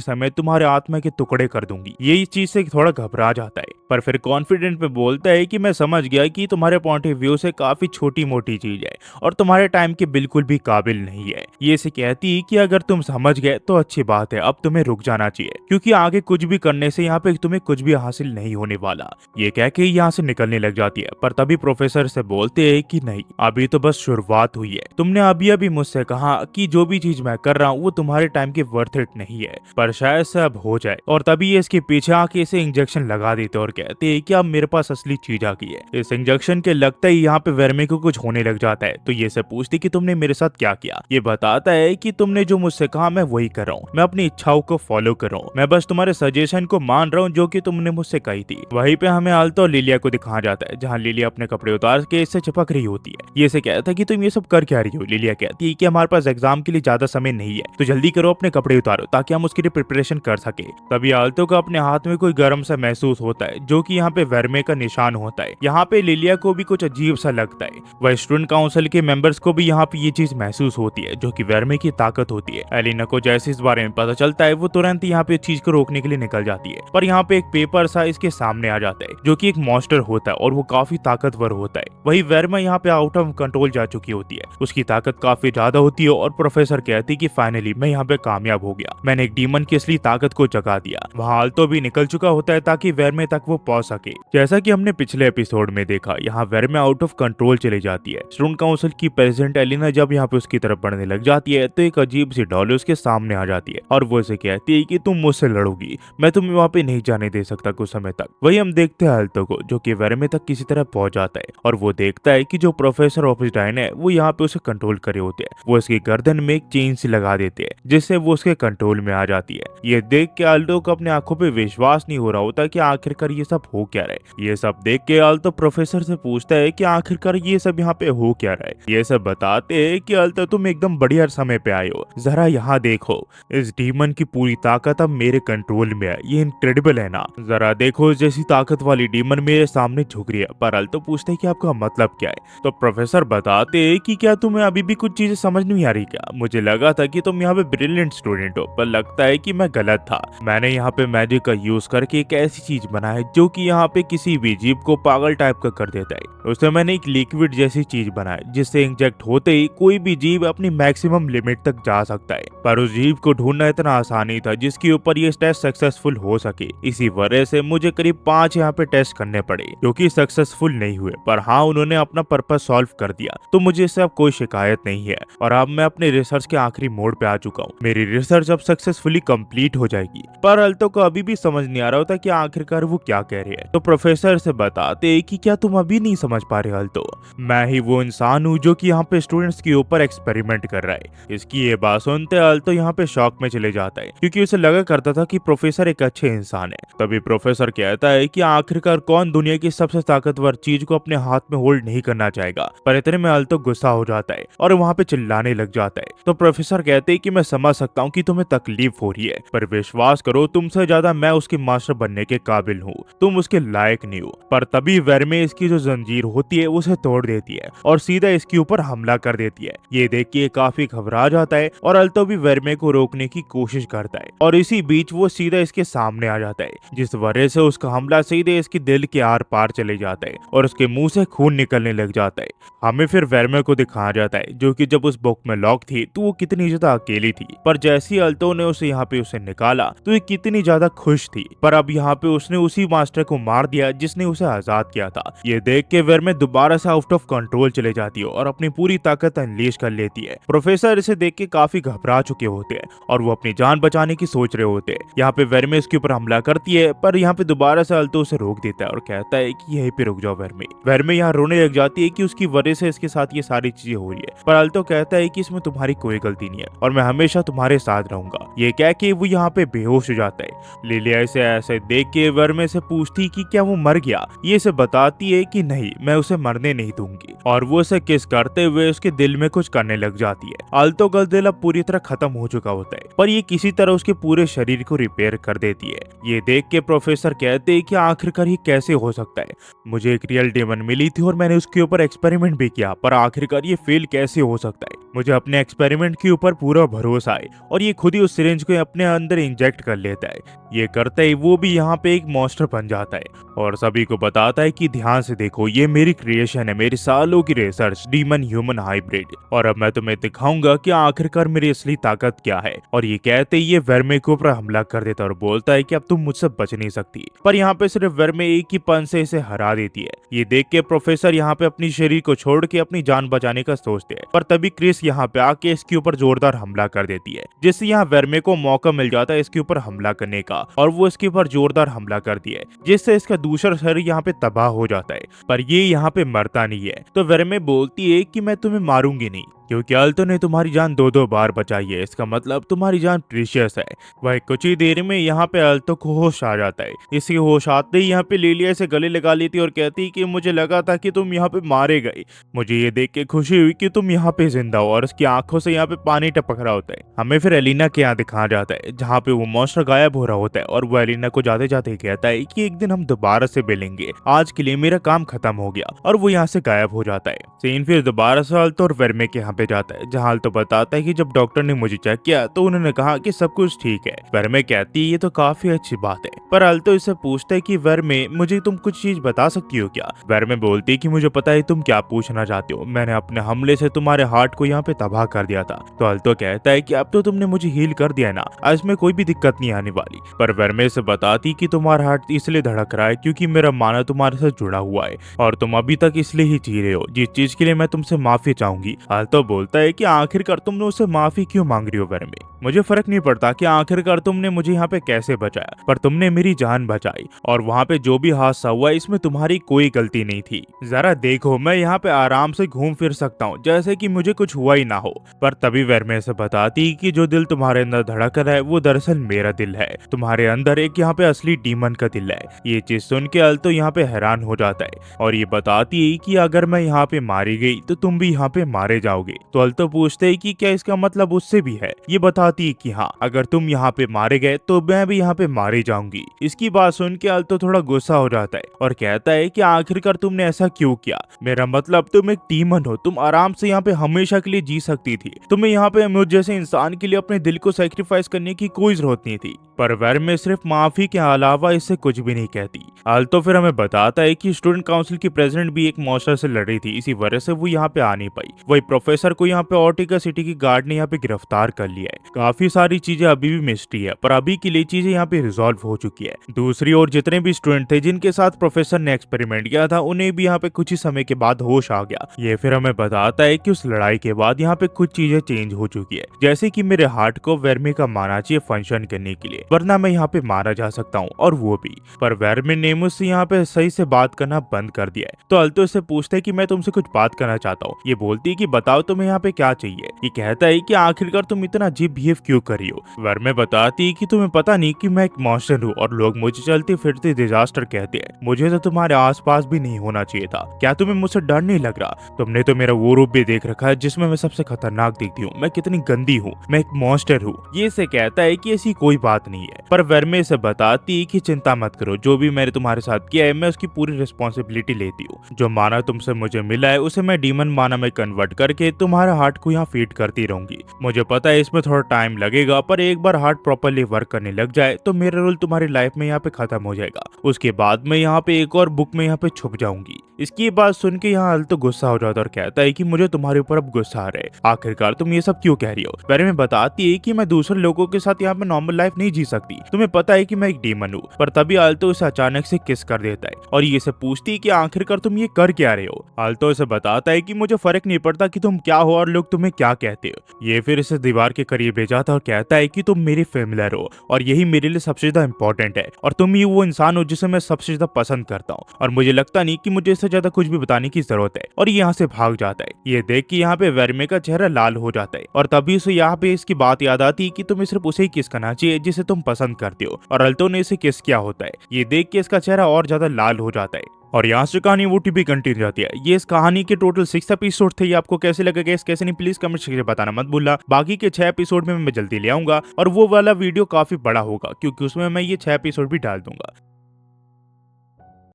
समेत तुम्हारे आत्मा के टुकड़े कर दूंगी। ये इस चीज से थोड़ा घबरा जाता है। पर फिर कॉन्फिडेंट में बोलता है कि मैं समझ गया कि तुम्हारे पॉइंट ऑफ व्यू से काफी छोटी मोटी चीज है और तुम्हारे टाइम के बिल्कुल भी काबिल नहीं है। ये से कहती कि अगर तुम समझ गए तो अच्छी बात है, अब तुम्हें रुक जाना चाहिए क्योंकि आगे कुछ भी करने से यहाँ पे तुम्हें कुछ भी हासिल नहीं होने वाला। ये कह के यहाँ से निकलने लग जाती है, पर तभी प्रोफेसर से बोलते हैं कि नहीं, अभी तो बस शुरुआत हुई है। तुमने अभी अभी मुझसे कहा कि जो भी चीज मैं कर रहा हूँ वो तुम्हारे टाइम के वर्थ इट नहीं है, पर शायद से अब हो जाए। और तभी ये इसके पीछे आके इसे इंजेक्शन लगा देते और कहते हैं कि अब मेरे पास असली चीज आ गई है। इस इंजेक्शन के लगता ही यहाँ पे वर्मे को कुछ होने लग जाता है, तो ये से पूछती कि तुमने मेरे साथ क्या किया। ये बताता है कि तुमने जो मुझसे कहा मैं वही कर रहा हूँ, मैं अपनी इच्छाओं को फॉलो कर रहा हूँ, मैं बस तुम्हारे सजेशन को मान रहा हूँ जो कि तुमने मुझसे कही थी। वहीं पे हमें आल्तो और लिलिया को दिखाया जाता है, जहाँ लिलिया अपने कपड़े उतार के इससे चिपक रही होती है। ये से कहता है कि तुम ये सब कर क्या रही हो। लिलिया कहती है कि हमारे पास एग्जाम के लिए ज्यादा समय नहीं है, तो जल्दी करो, अपने कपड़े उतारो ताकि हम उसके लिए प्रिपरेशन कर सके। तभी आल्तो को अपने हाथ में कोई गर्म सा महसूस होता है, जो कि यहाँ पे वर्मे का निशान होता है। यहाँ पे लिलिया को भी कुछ अजीब सा लगता है। वह स्टूडेंट काउंसिल के मेंबर्स को भी यहाँ पे ये चीज महसूस होती है, जो कि वर्मे की ताकत होती है। एलिना को जैसे इस बारे में पता चलता है, वो तुरंत यहाँ पे चीज को रोकने के लिए निकल जाती है, पर यहाँ पे एक पेपर सा इसके सामने आ जाता है, जो कि एक मॉन्स्टर होता है और वो काफी ताकतवर होता है। वही वर्मा यहाँ पे आउट ऑफ कंट्रोल जा चुकी होती है, उसकी ताकत काफी ज्यादा होती है और प्रोफेसर कहती है कि फाइनली मैं यहाँ पे कामयाब हो गया, मैंने एक डीमन की असली ताकत को जगा दिया। वहाँ आल्तो भी निकल चुका होता है ताकि वर्मे तक वो पहुंच सके। जैसा कि हमने पिछले एपिसोड में देखा, यहाँ वर्मे आउट ऑफ कंट्रोल चली जाती है। स्टूडेंट काउंसिल की प्रेसिडेंट एलिना जब यहाँ पे उसकी तरफ बढ़ने लग जाती है, तो एक अजीब सी डॉल उसके सामने आ जाती है और वो उसे कहती है कि तुम मुझसे लड़ोगी, मैं तुम्हें वहाँ पे नहीं जाने दे सकता कुछ समय तक। वही हम देखते हैं आल्तो को, जो कि वर्मे तक किसी तरह पहुंच जाता है और वो देखता है कि जो प्रोफेसर ऑफिसडाइन है वो यहाँ पे उसे कंट्रोल करे होते हैं। वो उसकी गर्दन में एक चेन सी लगा देते हैं, जिससे वो उसके कंट्रोल में आ जाती है। ये देख के आल्तो को अपने आंखों पे विश्वास नहीं हो रहा होता कि आखिरकार ये सब हो क्या रहा है। ये सब देख के आल्तो प्रोफेसर से पूछता है कि आखिरकार ये सब यहाँ पे हो क्या रहा है। ये सब बताते हैं कि आल्तो तुम एकदम बढ़िया समय पे आए हो, जरा यहाँ देखो, इस डीमन की पूरी ताकत अब मेरे कंट्रोल में है, ये इनक्रेडिबल है ना। जरा देखो, जैसी ताकत वाली डीमन मेरे सामने झुक रही है। पर आल्तो पूछते है कि आपका मतलब क्या है। तो प्रोफेसर बताते हैं कि क्या तुम्हें अभी भी कुछ चीजें समझ नहीं आ रही क्या? मुझे लगा था कि तुम यहाँ पे ब्रिलियंट स्टूडेंट हो, पर लगता है कि मैं गलत था। मैंने यहाँ पे मैजिक का यूज करके एक ऐसी चीज बनाया जो कि यहाँ पे किसी भी जीव को पागल टाइप का कर देता है। उसमें मैंने एक लिक्विड जैसी चीज बनाया, जिससे इंजेक्ट होते ही कोई भी जीव अपनी मैक्सिमम लिमिट तक जा सकता है। पर उस जीव को ढूंढना इतना आसान नहीं था जिसके ऊपर ये टेस्ट सक्सेसफुल हो सके। इसी वजह से मुझे करीब 5 यहाँ पे टेस्ट करने पड़े, जो कि सक्सेसफुल नहीं हुए। पर हाँ, उन्होंने अपना पर्पस सॉल्व कर दिया, तो मुझे इससे अब कोई शिकायत नहीं है। और अब मैं अपने रिसर्च के आखिरी मोड पे आ चुका हूँ। मेरी रिसर्च अब सक्सेसफुली कंप्लीट हो जाएगी। पर अल्तो को अभी भी समझ नहीं आ रहा होता कि आखिरकार वो क्या कह रहे हैं। तो प्रोफेसर से बताते कि क्या तुम अभी नहीं समझ पा रहे अल्तो, मैं ही वो इंसान हूँ जो कि यहाँ पे स्टूडेंट्स के ऊपर एक्सपेरिमेंट कर रहा है। इसकी ये बात सुनते अल्तो यहाँ पे शॉक में चले जाता है, क्योंकि उसे लगा करता था कि प्रोफेसर एक अच्छे इंसान है। तभी प्रोफेसर कहता है कि आखिरकार कौन दुनिया की सबसे ताकतवर चीज को अपने हाथ में होल्ड नहीं करना चाहेगा। पर इतने में अल्तो गुस्सा हो जाता है और वहाँ पे चिल्लाने लग जाता है। तो प्रोफेसर कहते हैं कि मैं समझ सकता हूँ कि तुम्हें तकलीफ हो रही है, पर विश्वास करो, तुमसे ज्यादा मैं उसके मास्टर बनने के काबिल हूँ, तुम उसके लायक नहीं हो। पर तभी वर्मे इसकी जो जंजीर होती है उसे तोड़ देती है और सीधा इसके ऊपर हमला कर देती है। ये देख के काफी घबरा जाता है और अल्तो भी वर्मे को रोकने की कोशिश करता है, और इसी बीच वो सीधा इसके सामने आ जाता है, जिस वजह से उसका हमला सीधे इसके दिल के आर पार चले जाता है और उसके मुंह से खून निकलने लग जाता है। हमें फिर वर्मे को दिखाया जाता है, जो कि जब उस बुक में लॉक थी तो वो कितनी ज्यादा अकेली थी, पर जैसे ही अल्तो ने उसे यहाँ पे उसे निकाला तो ये कितनी ज्यादा खुश थी। पर अब यहाँ पे उसने उसी मास्टर को मार दिया जिसने उसे आजाद किया था। ये देख के वर्मे दोबारा से आउट ऑफ कंट्रोल चले जाती है और अपनी पूरी ताकत अनलीश कर लेती है। प्रोफेसर इसे देख के काफी घबरा चुके होते हैं और वो अपनी जान बचाने की सोच रहे होते हैं। यहाँ पे वर्मे इसके ऊपर हमला करती है, पर यहाँ पे दोबारा से अल्तो उसे रोक देता है और कहता है कि यहीं पे रुक जाओ वर्मे। वर्मे यहाँ रोने लग जाती है कि उसकी वजह से इसके साथ ये सारी चीजें हो रही है, पर अल्तो कहता है कि इसमें तुम्हारी कोई गलती नहीं है और मैं हमेशा तुम्हारे साथ रहूंगा। ये कह के वो यहाँ पे बेहोश हो जाता है। लिलिया इसे ऐसे देख के वर्मे से पूछती कि क्या वो मर गया। ये इसे बताती है कि नहीं, मैं उसे मरने नहीं दूंगी, और वो उसे किस करते हुए उसके दिल में कुछ करने लग जाती है। अल्तो का दिल अब पूरी तरह खत्म हो चुका होता है, पर ये किसी तरह उसके पूरे शरीर को रिपेयर कर देती है। ये देख के प्रोफेसर कहते हैं कि आखिरकार ये कैसे हो सकता है, मुझे एक रियल डेमन मिली थी और मैंने उसके ऊपर एक्सपेरिमेंट भी किया, पर आखिरकार ये फेल कैसे हो सकता है। मुझे अपने एक्सपेरिमेंट के ऊपर पूरा भरोसा है और ये खुद ही उस सिरिंज को अपने अंदर इंजेक्ट कर लेता है। ये करते ही वो भी यहाँ पे एक मॉन्स्टर बन जाता है और सभी को बताता है कि ध्यान से देखो, ये मेरी क्रिएशन है, मेरी सालों की रिसर्च, डीमन ह्यूमन हाइब्रिड, और अब मैं तुम्हें दिखाऊंगा कि आखिरकार मेरी असली ताकत क्या है। और ये कहते ही ये वर्मे के ऊपर हमला कर देता है और बोलता है कि अब तुम मुझसे बच नहीं सकती। पर यहाँ पे सिर्फ वर्मे एक ही पंच से इसे हरा देती है। ये देख के प्रोफेसर यहाँ पे अपनी शरीर को छोड़ के अपनी जान बचाने का सोचते हैं, पर तभी क्रिस यहाँ पे आके इसके ऊपर जोरदार हमला कर देती है, जिससे यहाँ वर्मे को मौका मिल जाता है इसके ऊपर हमला करने का, और वो इसके ऊपर जोरदार हमला करती है, जिससे इसका दूसरा शरीर यहाँ पे तबाह हो जाता है। पर ये यहाँ पे मरता नहीं है, तो वर्मे बोलती है कि मैं तुम्हें मारूंगी नहीं, क्योंकि अल्तो ने तुम्हारी जान दो बार बचाई है, इसका मतलब तुम्हारी जान प्रीशियस है। वह कुछ ही देर में यहाँ पे अल्तो को होश आ जाता है। इसी होश आते ही यहाँ पे लिलिया से गले लगा लेती और कहती कि मुझे लगा था कि तुम यहाँ पे मारे गए, मुझे ये देख के खुशी हुई कि तुम यहाँ पे जिंदा हो, और उसकी आंखों से यहाँ पे पानी टपक रहा होता है। हमें फिर एलिना के यहाँ दिखाया जाता है, जहाँ पे वो मॉन्स्टर गायब हो रहा होता है, और वो एलिना को जाते जाते कहता है कि एक दिन हम दोबारा से मिलेंगे, आज के लिए मेरा काम खत्म हो गया, और वो यहाँ से गायब हो जाता है। सीन फिर दोबारा से अल्तो और वर्मे के यहाँ पे जाता है, जहाँ अल्तो बताता है कि जब डॉक्टर ने मुझे चेक किया तो उन्होंने कहा कि सब कुछ ठीक है। वर्मे कहती है ये तो काफी अच्छी बात है, पर अल्तो इससे पूछता है कि वर्मे मुझे तुम कुछ चीज बता सकती हो क्या। वर्मे बोलती है कि मुझे पता है तुम क्या पूछना चाहते हो, मैंने अपने हमले से तुम्हारे हार्ट को यहाँ पे तबाह कर दिया था। तो अल्तो कहता है कि अब तो तुमने मुझे हील कर दिया ना, आज में कोई भी दिक्कत नहीं आने वाली। पर वर्मे से बताती कि तुम्हारा हार्ट इसलिए धड़क रहा है क्योंकि मेरा माना तुम्हारे साथ जुड़ा हुआ है, और तुम अभी तक इसलिए ही जी रहे हो, जिस चीज के लिए मैं तुमसे माफी चाहूंगी। अल्तो बोलता है कि आखिरकार तुमने उससे माफी क्यों मांग रही हो वर्मे, मुझे फर्क नहीं पड़ता कि आखिरकार तुमने मुझे यहाँ पे कैसे बचाया, पर तुमने मेरी जान बचाई, और वहाँ पे जो भी हादसा हुआ इसमें तुम्हारी कोई गलती नहीं थी। जरा देखो, मैं यहाँ पे आराम से घूम फिर सकता हूँ जैसे कि मुझे कुछ हुआ ही ना हो। पर तभी वर्मे से बताती कि जो दिल तुम्हारे अंदर धड़क रहा है वो दरअसल मेरा दिल है, तुम्हारे अंदर एक यहाँ पे असली डीमन का दिल है। ये चीज सुन के अल्तो यहाँ पे हैरान हो जाता है, और ये बताती है कि अगर मैं यहाँ पे मारी गई तो तुम भी यहाँ पे मारे जाओगे। तो अल्तो पूछते है कि क्या इसका मतलब उससे भी है। ये बताती है कि हाँ, अगर तुम यहाँ पे मारे गए तो मैं भी यहाँ पे मारी जाऊंगी। इसकी बात सुन के अल्तो थोड़ा गुस्सा हो जाता है और कहता है कि आखिरकार तुमने ऐसा क्यों किया, मेरा मतलब तुम एक डीमन हो, तुम आराम से यहाँ पे हमेशा के लिए जी सकती थी, तुम्हें यहाँ पे मुझ जैसे इंसान के लिए अपने दिल को सैक्रिफाइस करने की कोई जरूरत नहीं थी। पर वर्मे सिर्फ माफी के अलावा इससे कुछ भी नहीं कहती। अल्तो फिर हमें बताता है कि स्टूडेंट काउंसिल की प्रेसिडेंट भी एक मॉन्स्टर से लड़ रही थी, इसी वजह से वो यहाँ पे आ नहीं पाई। वही प्रोफेसर को यहाँ पे ऑर्टिका सिटी की गार्ड ने यहाँ पे गिरफ्तार कर लिया है। काफी सारी चीजें अभी भी मिस्ट्री है, पर अभी के लिए चीजें यहाँ पे रिजॉल्व हो चुकी है। दूसरी ओर जितने भी स्टूडेंट थे जिनके साथ प्रोफेसर ने एक्सपेरिमेंट किया था, उन्हें भी यहाँ पे कुछ ही समय के बाद होश आ गया। ये फिर हमें बताता है कि उस लड़ाई के बाद यहाँ पे कुछ चीजें चेंज हो चुकी है, जैसे कि मेरे हार्ट को वर्मे का माना चाहिए फंक्शन करने के लिए, वरना मैं यहाँ पे मारा जा सकता हूँ, और वो भी। पर वर्मे ने मुझसे यहाँ पे सही से बात करना बंद कर दिया है। तो अल्तो से पूछते है कि मैं तुमसे कुछ बात करना चाहता हूँ। ये बोलती है कि बताओ तुम्हें यहाँ पे क्या चाहिए। ये कहता है कि आखिरकार तुम इतना अजीब बिहेव क्यों कर रही हो। वर्मे बताती है कि तुम्हें पता नहीं कि मैं एक मॉन्स्टर हूँ और लोग मुझे चलते फिरते डिजास्टर कहते हैं, मुझे तो तुम्हारे आसपास भी नहीं होना चाहिए था। क्या तुम्हें मुझसे डर नहीं लग रहा? तुमने तो मेरा वो रूप भी देख रखा है जिसमें मैं सबसे खतरनाक दिखती हूँ, मैं कितनी गंदी हूँ, मैं एक मॉन्स्टर हूँ। ये से कहता है कि ऐसी कोई बात नहीं है। पर वर्मे से बताती है कि चिंता मत करो, जो भी मैंने तुम्हारे साथ किया है मैं उसकी पूरी रिस्पॉन्सिबिलिटी लेती हूँ। जो माना तुमसे मुझे मिला है उसे मैं डीमन माना में कन्वर्ट करके तुम्हारा हार्ट को यहाँ फीड करती रहूंगी। मुझे पता है इसमें थोड़ा टाइम लगेगा, पर एक बार हार्ट प्रॉपरली वर्क करने लग जाए तो मेरा रोल तुम्हारी लाइफ में यहाँ पे खत्म हो जाएगा। उसके बाद मैं यहाँ पे एक और बुक में यहाँ पे छुप जाऊंगी। इसकी बात सुन के यहाँ अल्तो गुस्सा हो जाता है और कहता है कि मुझे तुम्हारे ऊपर अब गुस्सा आ रहा है, आखिरकार तुम ये सब क्यों कह रही हो। बारे में बताती है कि मैं दूसरे लोगों के साथ यहाँ पे नॉर्मल लाइफ नहीं जी सकती, तुम्हें पता है कि मैं एक डीमन हूँ। पर तभी अल्तो उसे अचानक से किस कर देता है और ये से पूछती है कि आखिरकार तुम ये कर क्या रहे हो। अल्तो उसे बताता है कि मुझे फर्क नहीं पड़ता कि तुम क्या हो और लोग तुम्हें क्या कहते हो। ये फिर इसे दीवार के करीब ले जाता है और कहता है कि तुम मेरी फेमिलियर हो और यही मेरे लिए सबसे ज्यादा इंपॉर्टेंट है, और तुम ही वो इंसान हो जिसे मैं सबसे ज्यादा पसंद करता हूँ, और मुझे लगता नहीं कि मुझे इससे ज्यादा कुछ भी बताने की जरूरत है। और ये यहाँ से भाग जाता है। ये देख के यहाँ पे वर्मे का चेहरा लाल हो जाता है और तभी उसे यहाँ पे इसकी बात याद आती है कि तुम्हें सिर्फ उसे ही किस करना चाहिए जिसे तुम पसंद करते हो, और अल्तो ने इसे किस किया होता है। ये देख के इसका चेहरा और ज्यादा लाल हो जाता है। और यहाँ से कहानी वो टीपी कंटिन्यू जाती है। ये इस कहानी के टोटल 6 एपिसोड थे। ये आपको कैसे लगा, कैसे नहीं, प्लीज कमेंट सेक्शन में बताना मत भूलना। बाकी के 6 एपिसोड में मैं जल्दी ले आऊंगा और वो वाला वीडियो काफी बड़ा होगा क्योंकि उसमें मैं ये 6 एपिसोड भी डाल दूंगा।